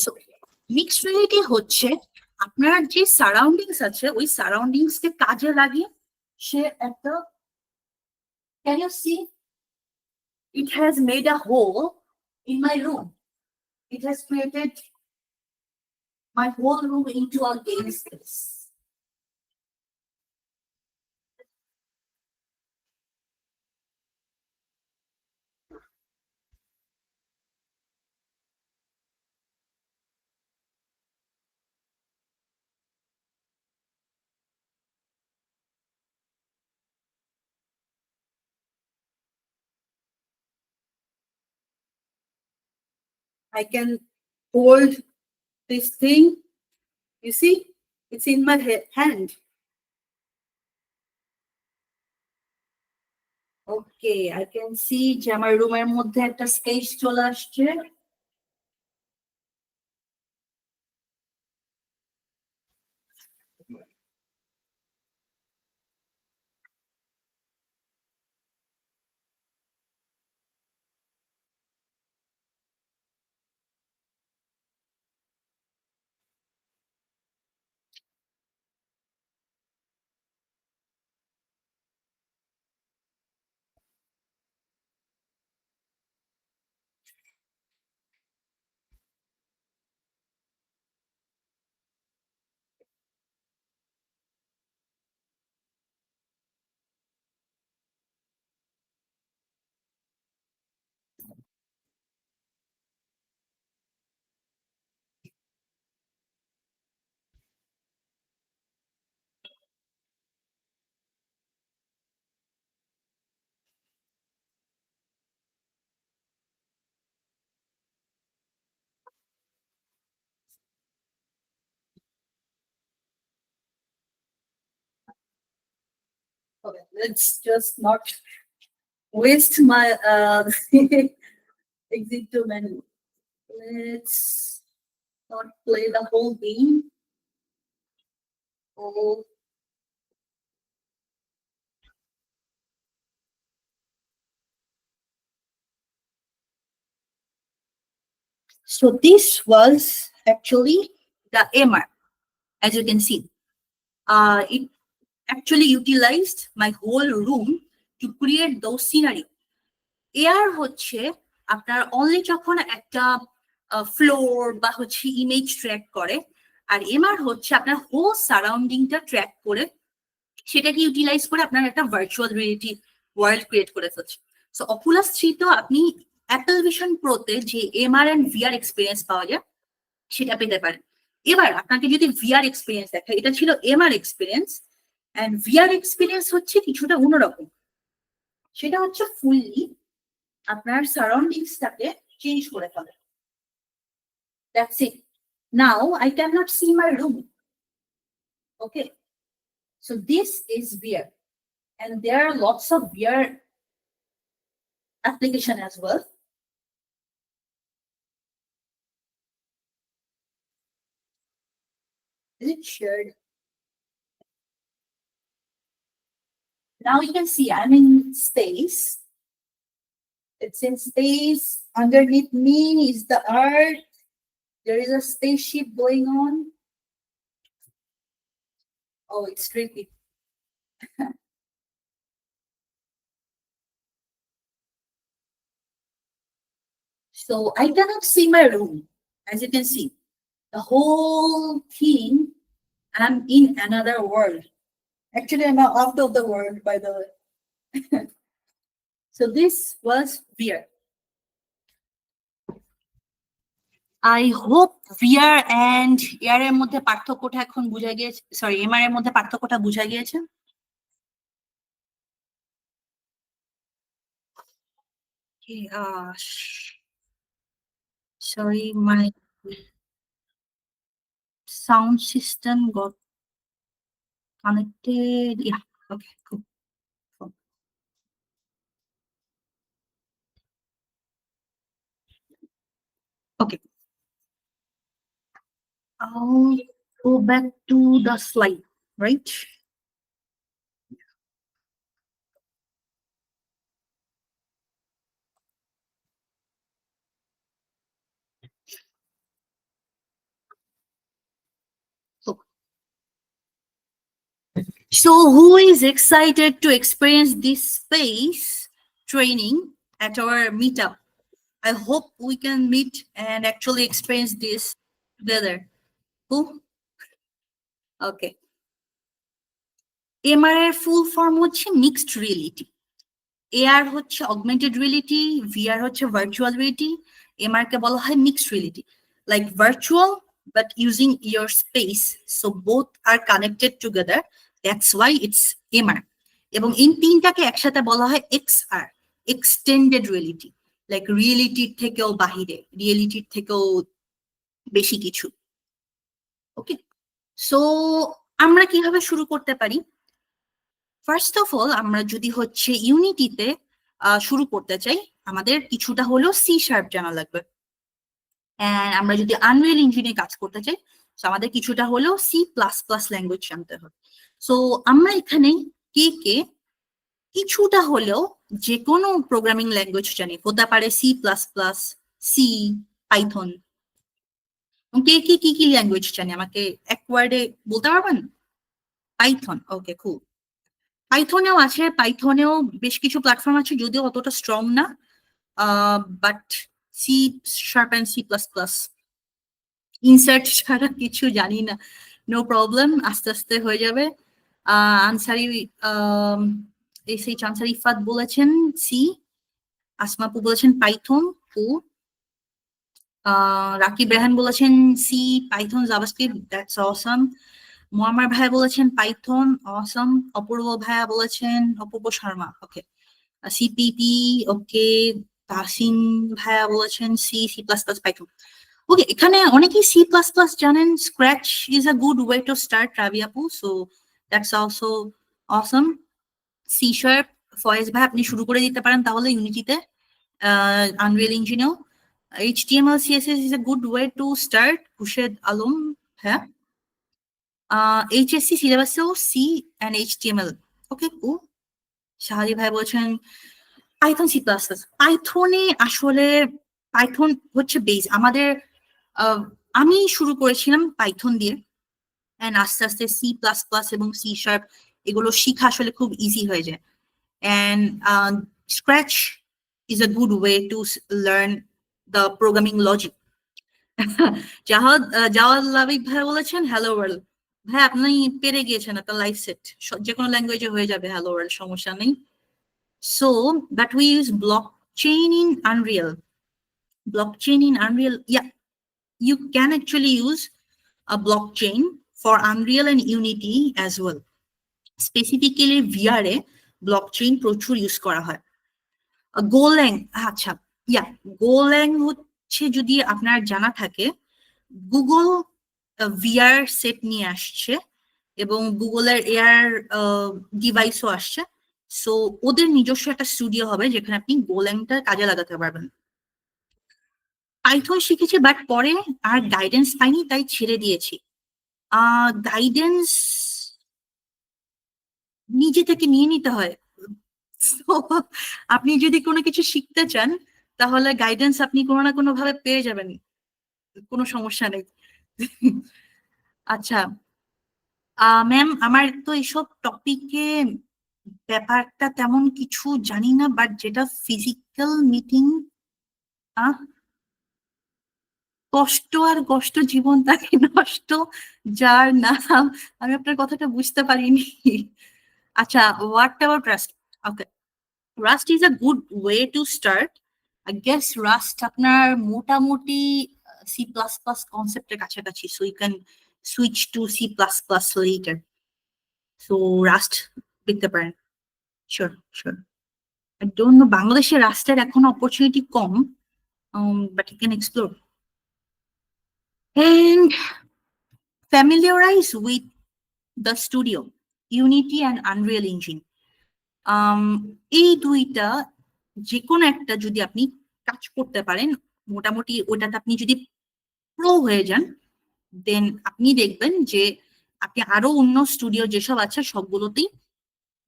Speaker 2: So, mixed reality হচ্ছে আপনার যে surroundings আছে ওই surroundings কে কাজে লাগিয়ে সে একটা, can you see? It has made a hole in my room. It has created my whole room into a game space. I can hold this thing. You see, it's in my hand. Okay, I can see যে আমার রুমের মধ্যে একটা sketch চলে আসছে। Okay, let's just not waste my exit to menu. Let's not play the whole game. Oh. So this was actually the MR, as you can see. It actually utilized my whole room to create those scenario. AR হচ্ছে আপনার only যখন একটা floor বা হচ্ছে image track করে, আর MR হচ্ছে আপনার whole সারাউন্ডিংটা track করে সেটাকে ইউটিলাইজ করে আপনার একটা ভার্চুয়াল রিয়েলিটি ওয়ার্ল্ড ক্রিয়েট করে ফেলছে। সো অকুলাস 3 তো আপনি অ্যাপল ভিশন প্রোতে যে MR এন্ড VR এক্সপিরিয়েন্স পাওয়া যায় সেটা পেতে পারেন। এবার আপনাকে যদি VR এক্সপিরিয়েন্স দেখায়, এটা ছিল MR experience, and VR experience হচ্ছে কিছুটা অন্যরকম। সেটা হচ্ছে ফুললি আপনার সারাউন্ডিংসটাকে চেঞ্জ করে ফেলে। That's it. Now I cannot see my room. Okay. So this is VR. and there are lots of VR application as well. Is it shared? Now you can see I'm in space. It's in space. Underneath me is the earth. There is a spaceship going on. Oh, it's tricky. So I cannot see my room. As you can see, the whole thing, I'm in another world. Actually, I'm out of the world, by the way. So this was VR. I hope VR and AR এর মধ্যে পার্থক্যটা এখন বোঝা গিয়েছে, sorry MR এর মধ্যে পার্থক্যটা বোঝা গিয়েছে। Okay, sorry, my sound system got connected. Yeah, okay, cool. Okay. I'll go back to the slide, right? So who is excited to experience this space training at our meetup? I hope we can meet and actually experience this together. Who? Okay. MR এর full form হচ্ছে mixed reality. AR হচ্ছে augmented reality, VR হচ্ছে virtual reality, MR কে বলা হয় mixed reality. Like virtual but using your space, so both are connected together. That's why it's MR. এবং এই তিনটাকে একসাথে বলা হয় XR, extended reality. Like reality থেকেও বাহিরে, reality থেকেও বেশি কিছু। ওকে, সো আমরা কিভাবে শুরু করতে পারি? ফার্স্ট অফ অল আমরা যদি হচ্ছে ইউনিটিতে শুরু করতে চাই, আমাদের কিছুটা হলেও C# জানা লাগবে। এন্ড আমরা যদি আনরিয়েল ইঞ্জিনে কাজ করতে চাই, তো আমাদের কিছুটা হলেও C++ ল্যাঙ্গুয়েজ জানতে হবে। সো আমরা এখানে কে কিছুটা হলেও যে কোনো প্রোগ্রামিং ল্যাঙ্গুয়েজ জানি, হতে পারে C++, C, পাইথন। কে কি কি ল্যাঙ্গুয়েজ জানি আমাকে এক ওয়ার্ডে বলতে পারবেন? পাইথন, ওকে, খুব। পাইথনেও আছে, পাইথনেও বেশ কিছু প্ল্যাটফর্ম আছে, যদিও অতটা স্ট্রং না, but C# and C++। Insert ছাড়া কিছু জানি না, নো প্রবলেম, আস্তে আস্তে হয়ে যাবে। আনসারি আনসারি ইফাত বলেছেন সি, আসমাপু বলেছেন পাইথন, রাকিব রেহান বলেছেন C, Python, JavaScript, that's awesome. Moammar ভাইয়া বলেছেন পাইথন, অসাম। অপূর্ব ভাইয়া বলেছেন, Apurba Sharma, okay, CPP, okay. Tasin ভাইয়া বলেছেন সি, C++, পাইথন। ওকে, এখানে অনেকেই C++ জানেন। Scratch is a good way to start, Rabi আপু, so that's also awesome. C#, Foyez ভাই আপনি শুরু করে দিতে পারেন তাহলে ইউনিটিতে, আনরিয়েল ইঞ্জিনেও। HTML, CSS is a good way to start, Khurshed Alam, হ্যাঁ। HSC সিলেবাসেও C and HTML, ওকে, শাহাদি ভাই বলছেন পাইথন, C++। পাইথনে আসলে পাইথন হচ্ছে বেস আমাদের। আমি শুরু করেছিলাম পাইথন দিয়ে, এন্ড আস্তে আস্তে C++ এবং C# এগুলো শিখা আসলে খুব ইজি হয়ে যায়। And Scratch is a good way to learn the programming logic. Jawad Labib ভাই বলেছেন হ্যালো ওয়ার্ল্ড। ভাই আপনি পেরে গিয়েছেন, আপনার লাইফ সেট যে কোনো ল্যাঙ্গুয়েজে হয়ে যাবে হ্যালো ওয়ার্ল্ড, সমস্যা নেই। So but we use blockchain in Unreal. Blockchain in Unreal, yeah, you can actually use a blockchain for Unreal and Unity as well. Specifically VR A blockchain প্রচুর use করা হয়। গোল্যাং, আচ্ছা, ইয়া, গোল্যাং হচ্ছে যদি আপনার জানা থাকে, গুগল VR সেট নিয়ে আসছে এবং গুগলের এআর ডিভাইসও আসছে, সো ওদের নিজস্ব একটা স্টুডিও হবে যেখানে আপনি গোল্যাংটা কাজে লাগাতে পারবেন। পাইথন শিখেছি বাট পরে আর গাইডেন্স পাইনি, তাই ছেড়ে দিয়েছি। গাইডেন্স নিজে থেকে নিয়ে নিতে হয়। So, আপনি যদি কোনো কিছু শিখতে চান তাহলে গাইডেন্স আপনি কোনো না কোনো ভাবে পেয়ে যাবেন, কোনো সমস্যা নেই। আচ্ছা ম্যাম, আমার তো এইসব টপিকে ব্যাপারটা তেমন কিছু জানি না, বাট যেটা ফিজিক্যাল মিটিং, কষ্ট আর কষ্ট জীবন তাকে নষ্ট যার নাম, আমি আপনার কথাটা বুঝতে পারিনি। আচ্ছা, what about Rust? Okay, Rust is a good way to start. I guess Rust আপনার মোটামুটি সি প্লাস প্লাস কনসেপ্টের কাছাকাছি, so you can switch to C plus plus later. So Rust দেখতে পারেন, sure sure. I don't know, বাংলাদেশে রাস্টের এখন opportunity কম, but you can explore and familiarize with the studio, Unity and Unreal Engine. এই দুইটা যে কোনো একটা যদি আপনি কাজ করতে পারেন, মোটামুটি ওটাতে আপনি যদি প্রো হয়ে যান, দেন আপনি দেখবেন যে আপনি আরো অন্য স্টুডিও যেসব আছে সবগুলোতেই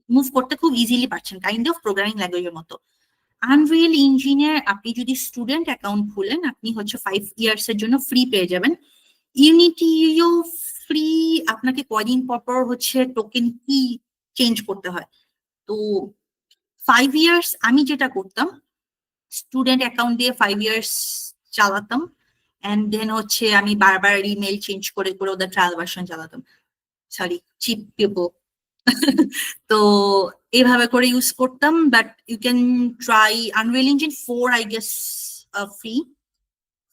Speaker 2: মুভ করতে খুব ইজিলি পারছেন, কাইন্ড অফ প্রোগ্রামিং ল্যাঙ্গুয়েজের মতো। আনরিয়েল ইঞ্জিনে আপনি যদি স্টুডেন্ট অ্যাকাউন্ট খুলেন, আপনি হচ্ছে 5 ইয়ার্স এর জন্য ফ্রি পেয়ে যাবেন। ইউনিটিও ফ্রি, আপনাকে কয়দিন পর হচ্ছে টোকেন কি চেঞ্জ করতে হয়। তো 5 ইয়ার্স আমি যেটা করতাম, স্টুডেন্ট অ্যাকাউন্ট দিয়ে 5 ইয়ার্স চালাতাম, এন্ড দেন হচ্ছে আমি বারবার ইমেল চেঞ্জ করে করে ওদের ট্রায়াল ভার্সন চালাতাম। Sorry, cheap people. তো এইভাবে করে ইউজ করতাম, but you can try Unreal Engine 4, I guess free.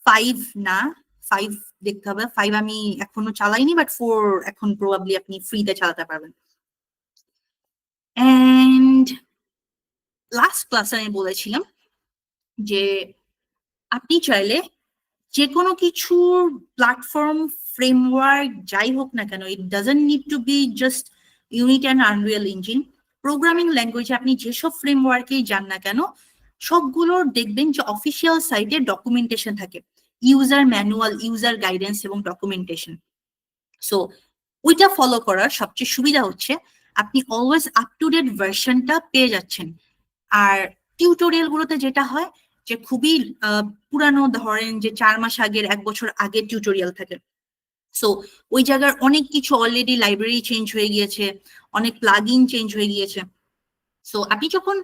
Speaker 2: 5 না, 5 দেখতে হবে। 5 আমি এখনো চালাইনি, বাট 4 এখন প্রবাবলি আপনি ফ্রিতে চালাতে পারবেন। এন্ড লাস্ট ক্লাসে আমি বলেছিলাম যে আপনি চাইলে যে কোনো কিছুর প্ল্যাটফর্ম, ফ্রেমওয়ার্ক যাই হোক না কেন, it doesn't need to be just Unity and Unreal engine, programming ল্যাঙ্গুয়েজে আপনি যেসব ফ্রেমওয়ার্কেই যান না কেন, সবগুলোর দেখবেন যে অফিসিয়াল সাইটে ডকুমেন্টেশন থাকে, ইউজার ম্যানুয়াল, ইউজার গাইডেন্স এবং ডকুমেন্টেশন। সো ওইটা ফলো করার সবচেয়ে সুবিধা হচ্ছে আপনি অলওয়েজ আপ টু ডেট ভার্সনটা পেয়ে যাচ্ছেন। আর টিউটোরিয়াল গুলোতে যেটা হয় যে খুবই পুরানো, ধরেন যে 4 মাস আগের, 1 বছর আগের টিউটোরিয়াল থাকে। সো ওই জায়গার অনেক কিছু অলরেডি লাইব্রেরি চেঞ্জ হয়ে গিয়েছে, অনেক প্লাগইন চেঞ্জ হয়ে গিয়েছে। সো আপনি যখন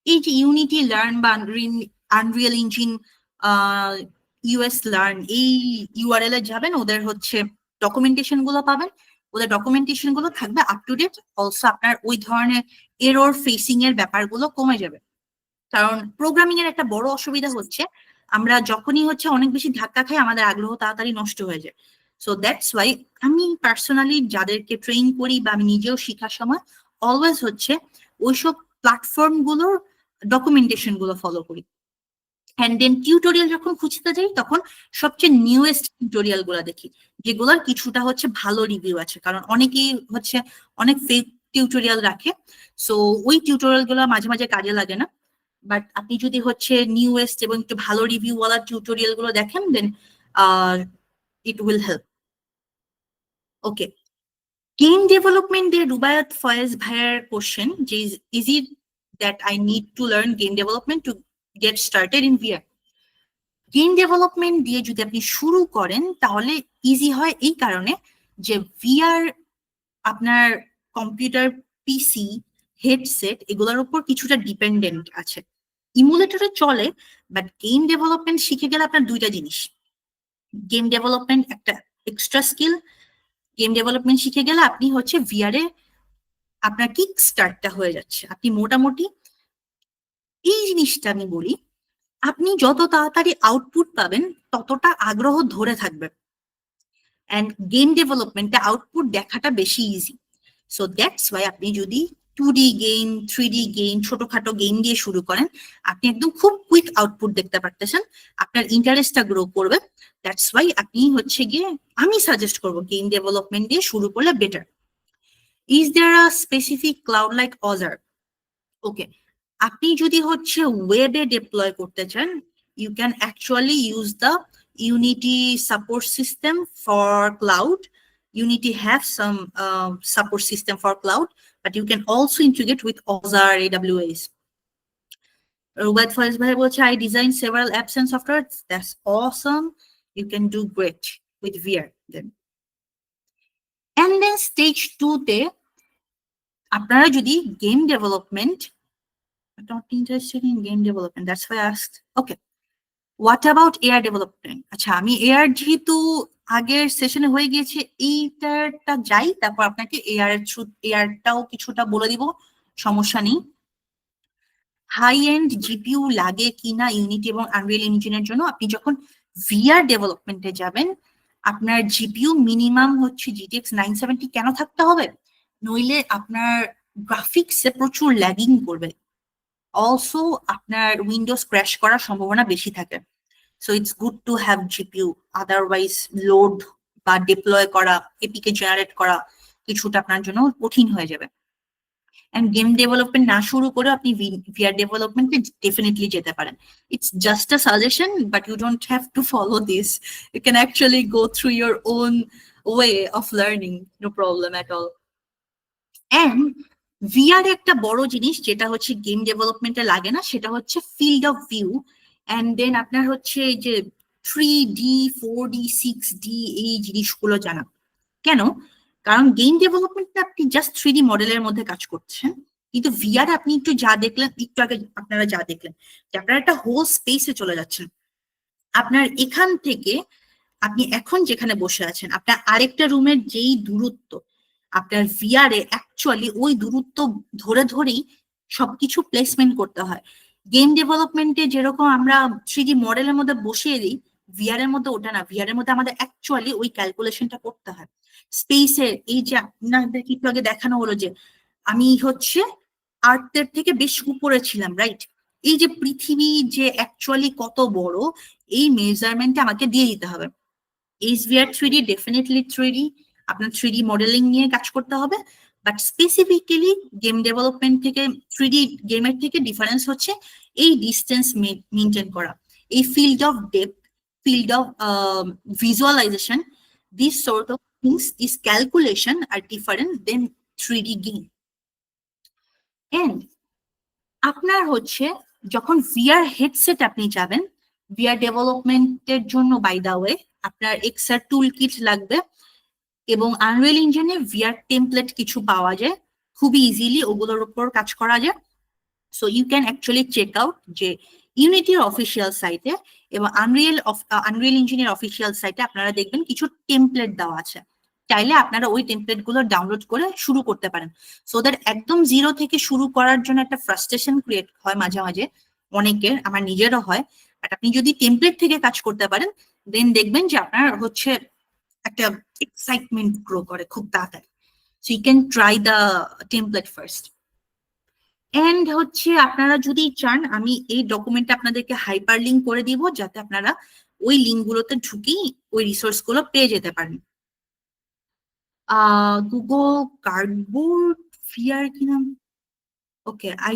Speaker 2: এই যে ইউনিটি লার্ন বা আনরিয়েল ইঞ্জিন ইউএস লার্ন এই ইউআরএল এ যাবেন, ওদের হচ্ছে ডকুমেন্টেশন গুলো পাবেন, ওদের ডকুমেন্টেশন গুলো থাকবে আপ টু ডেট। অলসো আপনার ওই ধরনের এরর ফেসিং এর ব্যাপারগুলো কমে যাবে। কারণ প্রোগ্রামিং এর একটা বড় অসুবিধা হচ্ছে আমরা যখনই হচ্ছে অনেক বেশি ধাক্কা খাই, আমাদের আগ্রহ তাড়াতাড়ি নষ্ট হয়ে যায়। সো দ্যাটস ওয়াই আমি পার্সোনালি যাদেরকে ট্রেন করি বা আমি নিজেও শেখার সময় অলওয়েজ হচ্ছে ওইসব প্ল্যাটফর্ম গুলোর ডকুমেন্টেশন গুলো ফলো করি। অ্যান্ড দেন টিউটোরিয়াল যখন খুঁজতে যাই, তখন সবচেয়ে নিউয়েস্ট টিউটোরিয়াল গুলা দেখি, যেগুলোর কিছুটা হচ্ছে ভালো রিভিউ আছে, কারণ অনেকেই হচ্ছে অনেক ফেক টিউটোরিয়াল রাখে। সো ওই টিউটোরিয়াল গুলো মাঝে মাঝে কাজে লাগে না, বাট আপনি যদি হচ্ছে নিউয়েস্ট এবং একটু ভালো রিভিউ ওয়ালা টিউটোরিয়াল গুলো দেখেন, then it will help. Okay, game development দিয়ে রুবায়াত ফয়েজ ভাইয়ের কোশ্চেন যে is it that I need to learn game development to get started in VR? Game development দিয়ে যদি আপনি শুরু করেন তাহলে ইজি হয় এই কারণে যে ভিআর আপনার কম্পিউটার, পিসি, হেডসেট এগুলোর উপর কিছুটা ডিপেন্ডেন্ট আছে। ইমুলেটরে চলে, বাট গেম ডেভেলপমেন্ট শিখে গেলে আপনার দুইটা জিনিস, গেম ডেভেলপমেন্ট একটা এক্সট্রা স্কিল, গেম ডেভেলপমেন্ট শিখে গেলে আপনি হচ্ছে ভিআরে আপনার কিক স্টার্টটা হয়ে যাচ্ছে। আপনি মোটামুটি এই জিনিসটা আমি বলি, আপনি যত তাড়াতাড়ি আউটপুট পাবেন ততটা আগ্রহ ধরে থাকবে। অ্যান্ড গেম ডেভেলপমেন্টে আউটপুট দেখাটা বেশি ইজি। সো দ্যাটস ওয়াই আপনি যদি 2D গেম, 3D গেম, ছোটখাটো গেম দিয়ে শুরু করেন, আপনি একদম খুব কুইক আউটপুট দেখতে পারতেছেন, আপনার ইন্টারেস্টটা গ্রো করবে। দ্যাটস ওয়াই আপনি হচ্ছে গিয়ে আমি সাজেস্ট করবো গেম ডেভেলপমেন্ট দিয়ে শুরু করলে better. Is there a specific cloud like Azure? Okay, আপনি যদি হচ্ছে ওয়েবে ডিপ্লয় করতে চান, you can actually use the Unity support system for cloud. Unity have some support system for cloud, but you can also integrate with Azure AWS. Rubaid Faiz bhai bolche, I designed several apps and software. That's awesome. You can do great with VR then. And then stage 2 তে আপনারা যদি game development, not interested in game development, that's why I asked. Okay, what about AR development? আচ্ছা, আমি AR যেহেতু আগের সেশনে হয়ে গিয়েছে, এইটারটা যাই, তারপর আপনাকে AR এর থ্রু ARটাও কিছুটা বলে দিব, সমস্যা নেই। হাই এন্ড জিপিইউ লাগে কিনা ইউনিটি এবং আনরিয়েল ইঞ্জিনের জন্য, আপনি যখন ভিআর ডেভেলপমেন্টে যাবেন, আপনার জিপিইউ মিনিমাম হচ্ছে GTX 970 কেন থাকতে হবে? নইলে আপনার গ্রাফিক্সে প্রচুর ল্যাগিং করবে। অলসো আপনার উইন্ডোজ ক্র্যাশ করার সম্ভাবনা বেশি থাকে। So it's good to have GPU, otherwise load বা ডিপ্লয় করা, এপিকে জেনারেট করা কিছুটা আপনার জন্য কঠিন হয়ে যাবে। And game development না শুরু করে আপনি VR development definitely যেতে পারেন. It's just a suggestion, but you don't have to follow this. You can actually go through your own way of learning, no problem at all. And VR একটা বড় জিনিস যেটা হচ্ছে গেম ডেভেলপমেন্টে লাগে না, সেটা হচ্ছে field of view. And then আপনার হচ্ছে যে 3D 4D 6D এই জিনিসগুলো জানা। কেন? কারণ গেম ডেভেলপমেন্টে আপনি জাস্ট 3D মডেলের মধ্যে কাজ করছেন, কিন্তু ভিআর আপনি একটু যা দেখলেন, একটু আগে আপনারা যা দেখলেন, যে আপনারা একটা হোল স্পেসে চলে যাচ্ছেন। আপনার এখান থেকে আপনি এখন যেখানে বসে আছেন, আপনার আরেকটা রুমের যেই দূরত্ব, আপনার ভিআরে অ্যাকচুয়ালি ওই দূরত্ব ধরে ধরেই সবকিছু প্লেসমেন্ট করতে হয়। গেম ডেভেলপমেন্টে যেরকম আমরা 3D মডেলের মধ্যে বসিয়ে দিই, ভিআর এর মধ্যে ওটা না, ভিআর এর মধ্যে আমাদের অ্যাকচুয়ালি ওই ক্যালকুলেশনটা করতে হয়। স্পেসে এই যে আপনাদের একটু আগে দেখানো হলো যে আমি হচ্ছে আর্থের থেকে বেশ উপরে ছিলাম, রাইট? এই যে পৃথিবী যে অ্যাকচুয়ালি কত বড়, এই মেজারমেন্টটা আমাকে দিয়ে দিতে হবে। HVR 3D ডেফিনেটলি 3D, আপনার 3D মডেলিং নিয়ে কাজ করতে হবে, বাট স্পেসিফিক্যালি গেম ডেভেলপমেন্ট থেকে 3D গেমের থেকে ডিফারেন্স হচ্ছে এই ডিস্টেন্স মেনটেন করা, এই field of depth, field of visualization, these sort of things, this calculation are different than 3D game. And আপনার হচ্ছে যখন VR হেডসেট আপনি যাবেন, VR ডেভেলপমেন্টের জন্য বাই দা ওয়ে আপনার এক্সার টুল কিট লাগবে, এবং আনরিয়েল ইঞ্জিনে VR টেমপ্লেট কিছু পাওয়া যায়, খুবই ইজিলি ওগুলোর উপর কাজ করা যায়। So you can actually check out যে ইউনিটির অফিসিয়াল সাইটে এবং আনরিয়েল ইঞ্জিনের অফিসিয়াল সাইটে আপনারা দেখবেন কিছু টেমপ্লেট দেওয়া আছে। চাইলে আপনারা ওই টেমপ্লেট গুলো ডাউনলোড করে শুরু করতে পারেন, সো দ্যাট একদম জিরো থেকে শুরু করার জন্য একটা ফ্রাস্ট্রেশন ক্রিয়েট হয় মাঝে মাঝে অনেকের, আমার নিজেরও হয়। বাট আপনি যদি টেমপ্লেট থেকে কাজ করতে পারেন, দেন দেখবেন যে আপনার হচ্ছে একটা এক্সাইটমেন্ট গ্রো করে খুব তাড়াতাড়ি। So you can try the template first. And হচ্ছে আপনারা যদি চান, আমি এই ডকুমেন্টটা আপনাদেরকে হাইপার লিঙ্ক করে দিব, যাতে আপনারা ওই লিঙ্ক গুলোতে ঢুকেই ওই রিসোর্স গুলো পেয়ে যেতে পারেন। গুগল কার্ডবোর্ড VR কিনা, okay, I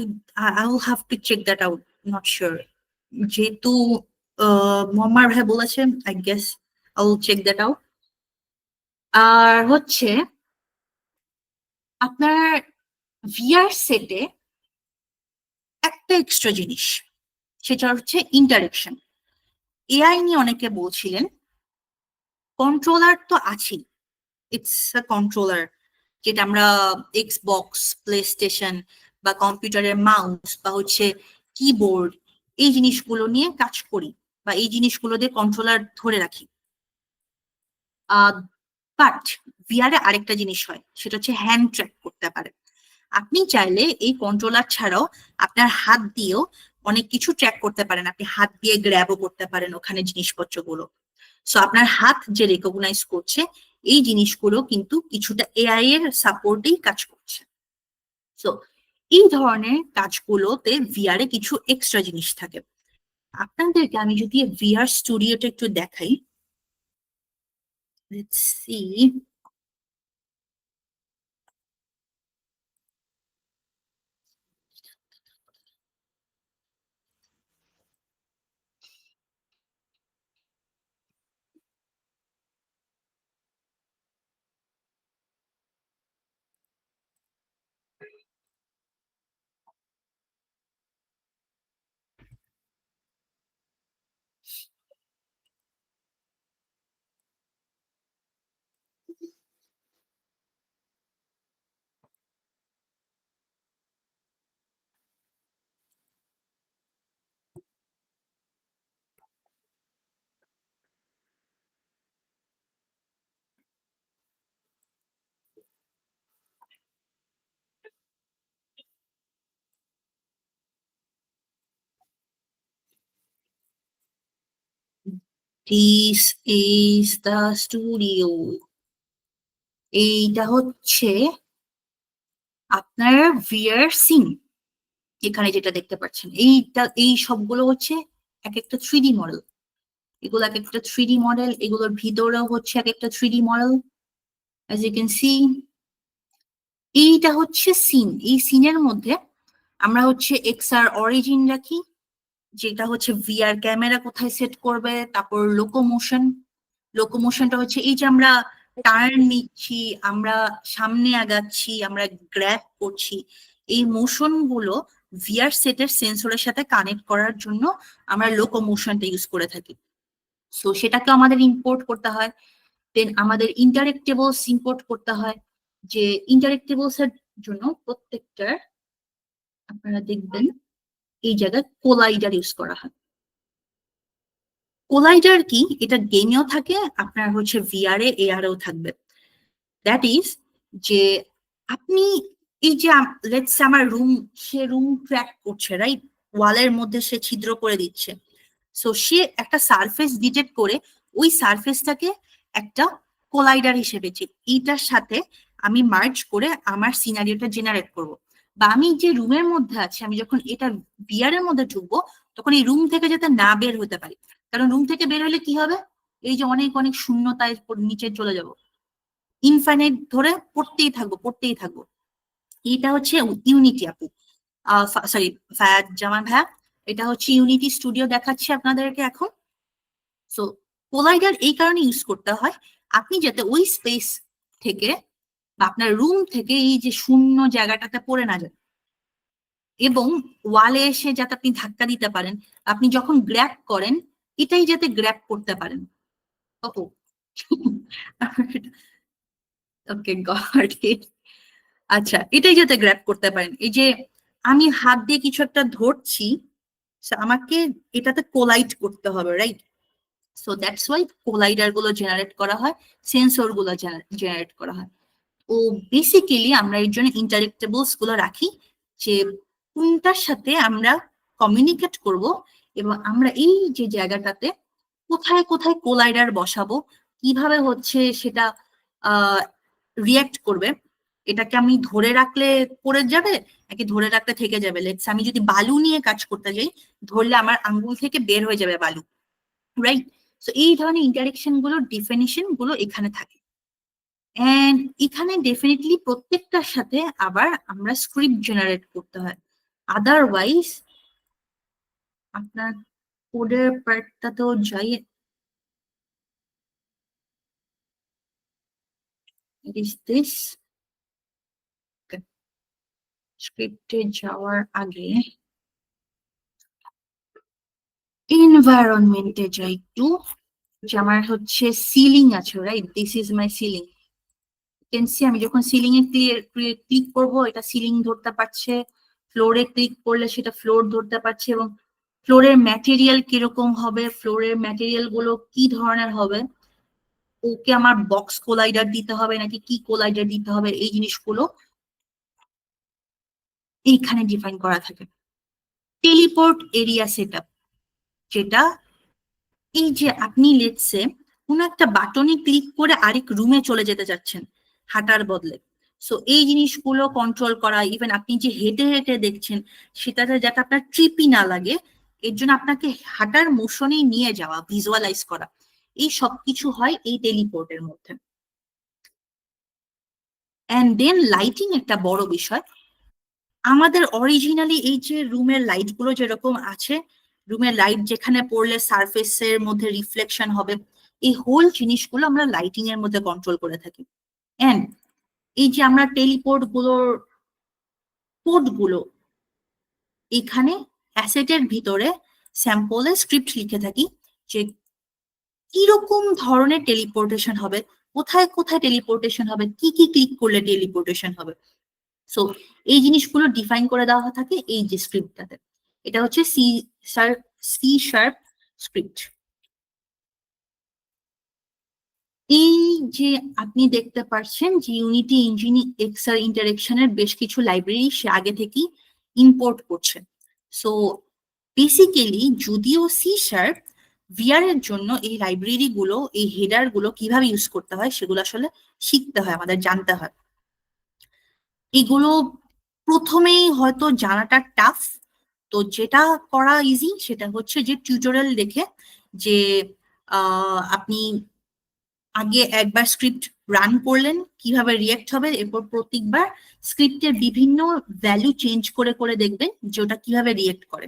Speaker 2: will have to check that out, not sure. যেহেতু মোহাম্মদ ভাই বলেছে, I guess I will check that out. আর হচ্ছে আপনার VR সেটে একটা এক্সট্রা জিনিস, সেটা হচ্ছে ইন্টারেকশন। এআই নিয়ে অনেকে বলছিলেন, কন্ট্রোলার তো আছেই, ইটস আ কন্ট্রোলার, যেটা আমরা এক্সবক্স, প্লে স্টেশন বা কম্পিউটারের মাউস বা হচ্ছে কিবোর্ড, এই জিনিসগুলো নিয়ে কাজ করি বা এই জিনিসগুলো দিয়ে কন্ট্রোলার ধরে রাখি। বাট ভিআরে আরেকটা জিনিস হয়, সেটা হচ্ছে হ্যান্ড ট্র্যাক করতে পারে। আপনি চাইলে এই কন্ট্রোলার ছাড়াও আপনার হাত দিয়েও অনেক কিছু ট্র্যাক করতে পারেন, আপনি হাত দিয়ে গ্র্যাবও করতে পারেন ওখানে জিনিসপত্রগুলো। সো আপনার হাত যে রেকগনাইজ করছে, এই জিনিসগুলো কিন্তু কিছুটা এআই এর সাপোর্টেই কাজ করছে। সো এই ধরনের কাজগুলোতে ভিআরে কিছু এক্সট্রা জিনিস থাকে। আপনাদেরকে আমি যদি ভিআর স্টুডিওটা একটু দেখাই, let's see. This is the studio. এইটা হচ্ছে আপনার ভিআর সিন। এখানে যেটা দেখতে পাচ্ছেন এই সবগুলো হচ্ছে এক একটা 3D মডেল। এগুলো এক একটা 3D মডেল, এগুলোর ভিতরেও হচ্ছে এক একটা 3D model. as you can see, এইটা হচ্ছে সিন। এই সিনের মধ্যে আমরা হচ্ছে এক্সআর অরিজিন রাখি, যেটা হচ্ছে ভিআর ক্যামেরা কোথায় সেট করবে, তারপর লোকোমোশনটা হচ্ছে এই যে আমরা টার্ন নিচ্ছি, আমরা সামনে আগাচ্ছি, আমরা গ্র্যাব করছি, এই মোশন গুলো ভিআর সেটের সেন্সরের সাথে কানেক্ট করার জন্য আমরা লোকোমোশনটা ইউজ করে থাকি। সো সেটাকে আমাদের ইম্পোর্ট করতে হয়। দেন আমাদের ইন্টারেক্টেবলস ইম্পোর্ট করতে হয়, যে ইন্টারেক্টেবলস এর জন্য প্রত্যেকটার আপনারা দেখবেন এই জায়গায় কোলাইডার ইউজ করা হয়। কোলাইডার কি, এটা গেমেও থাকে, আপনার হচ্ছে ভিআর এ এআরও থাকবে। দ্যাট ইজ যে আপনি এই যে লেটস আমার সে রুম ট্র্যাক করছে, রাইট? ওয়ালের মধ্যে সে ছিদ্র করে দিচ্ছে। সো সে একটা সারফেস ডিটেক্ট করে ওই সারফেসটাকে একটা কোলাইডার হিসেবে এইটার সাথে আমি মার্জ করে আমার সিনারিওটা জেনারেট করব। বা আমি যে রুমের মধ্যে আছি, আমি যখন এটা ভিআর এর মধ্যে ঢুকবো তখন এই রুম থেকে যাতে না বের হতে পারি, কারণ রুম থেকে বের হলে কি হবে, এই যে অনেক অনেক শূন্যতায় নিচে চলে যাব, ইনফাইনাইট ধরে পড়তেই থাকবো। এটা হচ্ছে ইউনিটি আপু, সরি ফায়াদ জামান ভাইয়া, এটা হচ্ছে ইউনিটি স্টুডিও দেখাচ্ছি আপনাদেরকে এখন। সো কোলাইডার এই কারণে ইউজ করতে হয়, আপনি যাতে ওই স্পেস থেকে বা আপনার রুম থেকে এই যে শূন্য জায়গাটাতে পড়ে না যান, এবং ওয়ালে এসে যাতে আপনি ধাক্কা দিতে পারেন, আপনি যখন গ্র্যাব করেন এটাই যাতে গ্র্যাব করতে পারেন। ওকে গড ইট। আচ্ছা, এটাই যাতে গ্র্যাব করতে পারেন। এই যে আমি হাত দিয়ে কিছু একটা ধরছি, আমাকে এটাতে কোলাইড করতে হবে, right? So that's why collider গুলো জেনারেট করা হয়, সেন্সর গুলো জেনারেট করা হয়। ও বেসিক্যালি আমরা এর জন্য ইন্টারেক্টেবলস গুলো রাখি, যে কোনটার সাথে আমরা কমিউনিকেট করব, এবং আমরা এই যে জায়গাটাতে কোথায় কোথায় কোলাইডার বসাবো, কিভাবে হচ্ছে সেটা রিয়াক্ট করবে। এটাকে আমি ধরে রাখলে পড়ে যাবে নাকি ধরে রাখলে থেকে যাবে? লেটস আমি যদি বালু নিয়ে কাজ করতে যাই, ধরলে আমার আঙ্গুল থেকে বের হয়ে যাবে বালু, রাইট? সো এই ধরনের ইন্টারেকশন গুলো, ডেফিনিশন গুলো এখানে থাকে। এন্ড এখানে ডেফিনেটলি প্রত্যেকটার সাথে আবার আমরা স্ক্রিপ্ট জেনারেট করতে হয়, আদারওয়াইজ আপনার কোডের পার্টটাতেও যাই, it is this. স্ক্রিপ্টে যাওয়ার আগে এনভায়রনমেন্টে যাই একটু, যে আমার হচ্ছে সিলিং আছে, right? This is my ceiling. Can see আমি যখন সিলিং এ ক্লিক করবো এটা সিলিং ধরতে পারছে, ফ্লোরে ক্লিক করলে সেটা ফ্লোর ধরতে পারছে, এবং ফ্লোরের ম্যাটেরিয়াল কিরকম হবে, ফ্লোরের ম্যাটেরিয়াল গুলো কি ধরনের হবে, ওকে আমার বক্স কোলাইডার দিতে হবে নাকি কি কোলাইডার দিতে হবে, এই জিনিসগুলো এইখানে ডিফাইন করা থাকে। টেলিপোর্ট এরিয়া সেটআপ, যেটা এই যে আপনি লেটসে কোনো একটা বাটনে ক্লিক করে আরেক রুমে চলে যেতে যাচ্ছেন হাঁটার বদলে, সো এই জিনিসগুলো কন্ট্রোল করা, ইভেন আপনি যে হেঁটে হেঁটে দেখছেন সেটাতে যাতে আপনার ট্রিপই না লাগে, এর জন্য আপনাকে হাঁটার মোশনেই নিয়ে যাওয়া, ভিজুয়ালাইজ করা, এই সবকিছু হয় এই টেলিপোর্টের মধ্যে। এন্ড দেন লাইটিং একটা বড় বিষয়। আমাদের অরিজিনালি এই যে রুমের লাইট গুলো যেরকম আছে, রুমের লাইট যেখানে পড়লে সারফেসের মধ্যে রিফ্লেকশন হবে, এই হোল জিনিসগুলো আমরা লাইটিং এর মধ্যে কন্ট্রোল করে থাকি। এন্ড এই যে আমরা টেলিপোর্ট গুলোর কোড গুলো এখানে অ্যাসেটের ভিতরে স্যাম্পলে স্ক্রিপ্ট লিখে থাকি, যে কিরকম ধরনের টেলিপোর্টেশন হবে, কোথায় কোথায় টেলিপোর্টেশন হবে, কি কি ক্লিক করলে টেলিপোর্টেশন হবে। সো এই জিনিসগুলো ডিফাইন করে দেওয়া থাকে এই যে স্ক্রিপ্টটাতে। এটা হচ্ছে সি শার্প স্ক্রিপ্ট। এই যে আপনি দেখতে পাচ্ছেন যে ইউনিটি ইঞ্জিন এক্সআর ইন্টারেকশনের বেশ কিছু লাইব্রেরি সে আগে থেকেই ইম্পোর্ট করছে। সো বেসিক্যালি যদিও সি শার্প ভিআর এর জন্য এই লাইব্রেরি গুলো, এই হেডার গুলো কিভাবে ইউজ করতে হয় সেগুলো আসলে শিখতে হয়, আমাদের জানতে হয়। এগুলো প্রথমেই হয়তো জানাটা টাফ, তো যেটা করা ইজি সেটা হচ্ছে যে টিউটোরিয়াল দেখে, যে আপনি আগে একবার স্ক্রিপ্ট রান করলেন, কিভাবে রিয়েক্ট হবে, এরপর প্রত্যেকবার স্ক্রিপ্টের বিভিন্ন ভ্যালু চেঞ্জ করে করে দেখবেন যে ওটা কিভাবে রিয়েক্ট করে।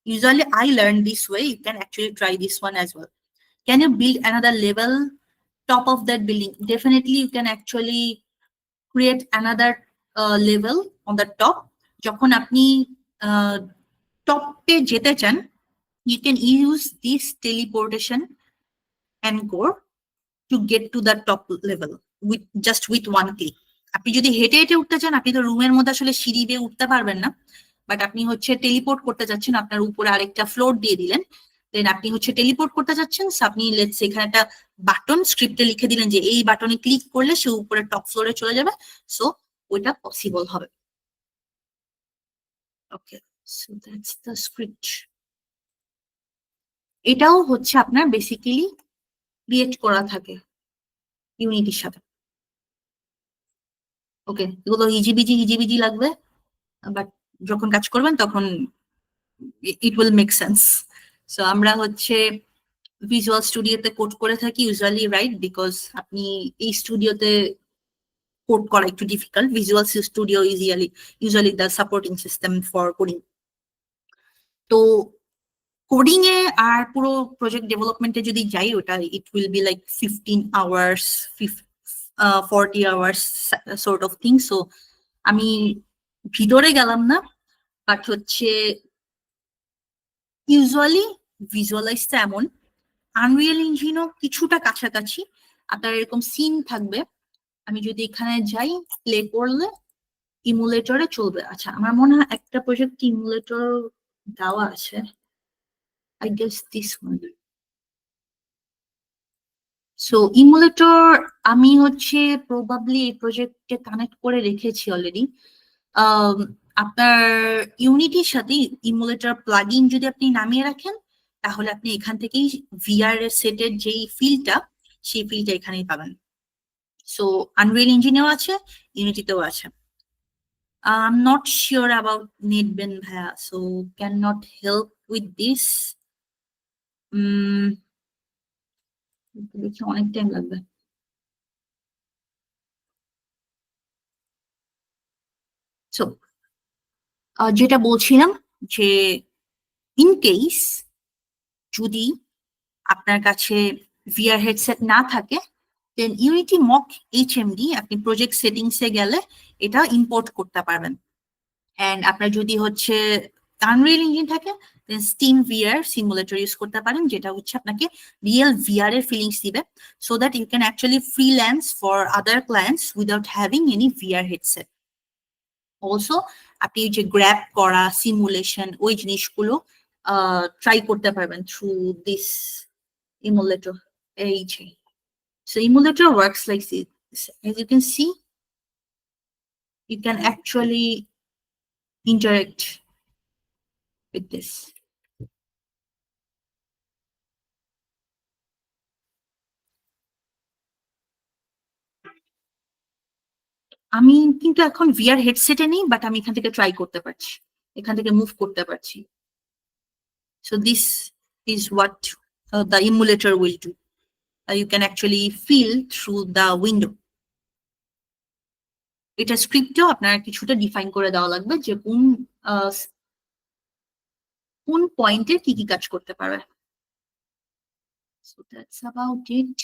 Speaker 2: Usually I learned this way. You can actually try this one as well. Can you build another level top of that building? Definitely you can actually create another level on the top. যখন আপনি টপে যেতে চান, you can use this teleportation and go to get to the top level with just with one click. আপনি যদি হেঁটে হেঁটে উঠতে চান, আপনি তো রুমের মধ্যে আসলে সিঁড়ি দিয়ে উঠতে পারবেন না, বাট আপনি হচ্ছে টেলিপোর্ট করতে চাচ্ছেন, আপনার উপরে আরেকটা ফ্লোর দিয়ে দিলেন, দেন আপনি হচ্ছে টেলিপোর্ট করতে চাচ্ছেন, আপনি লেটস এখানে একটা বাটন স্ক্রিপ্টে লিখে দিলেন যে এই বাটনে ক্লিক করলে সে উপরে টপ ফ্লোরে চলে যাবে, সো ওইটা পসিবল হবে। ওকে, সো দ্যাটস দ্য স্ক্রিপ্ট। এটাও হচ্ছে আপনার বেসিক্যালি ক্রিয়েট করা থাকে ইউনিটির সাথে। ওকে, এগুলো ইজিবিজি লাগবে, বাট যখন কাজ করবেন তখন it will make sense. So আমরা হচ্ছে ভিজুয়াল স্টুডিওতে কোড করে থাকি ইউজুয়ালি, রাইট? বিকজ আপনি এই স্টুডিওতে কোড করা একটু difficult. Visual studio usually the supporting system for coding. তো কোডিং এ আর পুরো প্রজেক্ট ডেভেলপমেন্টে যদি যাই, ওটা it will be like 15 hours 40 hours sort of thing. So আমি ভিতরে গেলাম না, বাট হচ্ছে ইউজুয়ালি ভিজুয়ালাইজটা এমন, আনরিয়েল ইঞ্জিনও কিছুটা কাছাকাছি। আপনার এরকম সিন থাকবে, আমি যদি এখানে যাই প্লে করলে ইমুলেটরে চলবে। আচ্ছা, আমার মনে হয় একটা প্রজেক্ট ইমুলেটর দেওয়া আছে, I guess this one. So emulator আমি হচ্ছে প্রবাবলি এই প্রজেক্টে কানেক্ট করে রেখেছি অলরেডি। আপনার ইউনিটির সাথে ইমুলেটর প্লাগইন যদি আপনি নামিয়ে রাখেন, তাহলে আপনি এখান থেকেই ভিআর এর সেটের যেই ফিলটা, সেই ফিলটা এখানেই পাবেন। সো আনরিয়েল ইঞ্জিনেও আছে, ইউনিটিতেও আছে। I'm not sure about NetBeans ভাইয়া, so cannot help with this. দেখি অনেক টাইম লাগবে। সো যেটা বলছিলাম যে ইন কেস যদি আপনার কাছে ভিআর হেডসেট না থাকে, দেন ইউনিটি মক এইচএমডি আপনি প্রজেক্ট সেটিংসে গেলে এটা ইম্পোর্ট করতে পারবেন। এন্ড আপনার যদি হচ্ছে আনরিয়েল ইঞ্জিন থাকে, then Steam VR simulator use করতে পারেন, যেটা হচ্ছে আপনাকে রিয়েল ভিআর এর ফিলিংস দিবে, so that you can actually freelance for other clients without having any VR headset. Also আপনি যে গ্র্যাব করা সিমুলেশন ওই জিনিসগুলো ট্রাই করতে পারবেন through this emulator. So emulator works like this. As you can see, you can actually interact with this. আমি কিন্তু এখন ভিআর হেডসেটে নেই, বাট আমি এখান থেকে ট্রাই করতে পারছি, এখান থেকে মুভ করতে পারছি। So this is what the emulator will do. You can actually feel through the window. এটা স্ক্রিপ্টেও আপনার কিছুটা ডিফাইন করে দেওয়া লাগবে যে কোন পয়েন্টে কি কি কাজ করতে পারবে। So that's about it.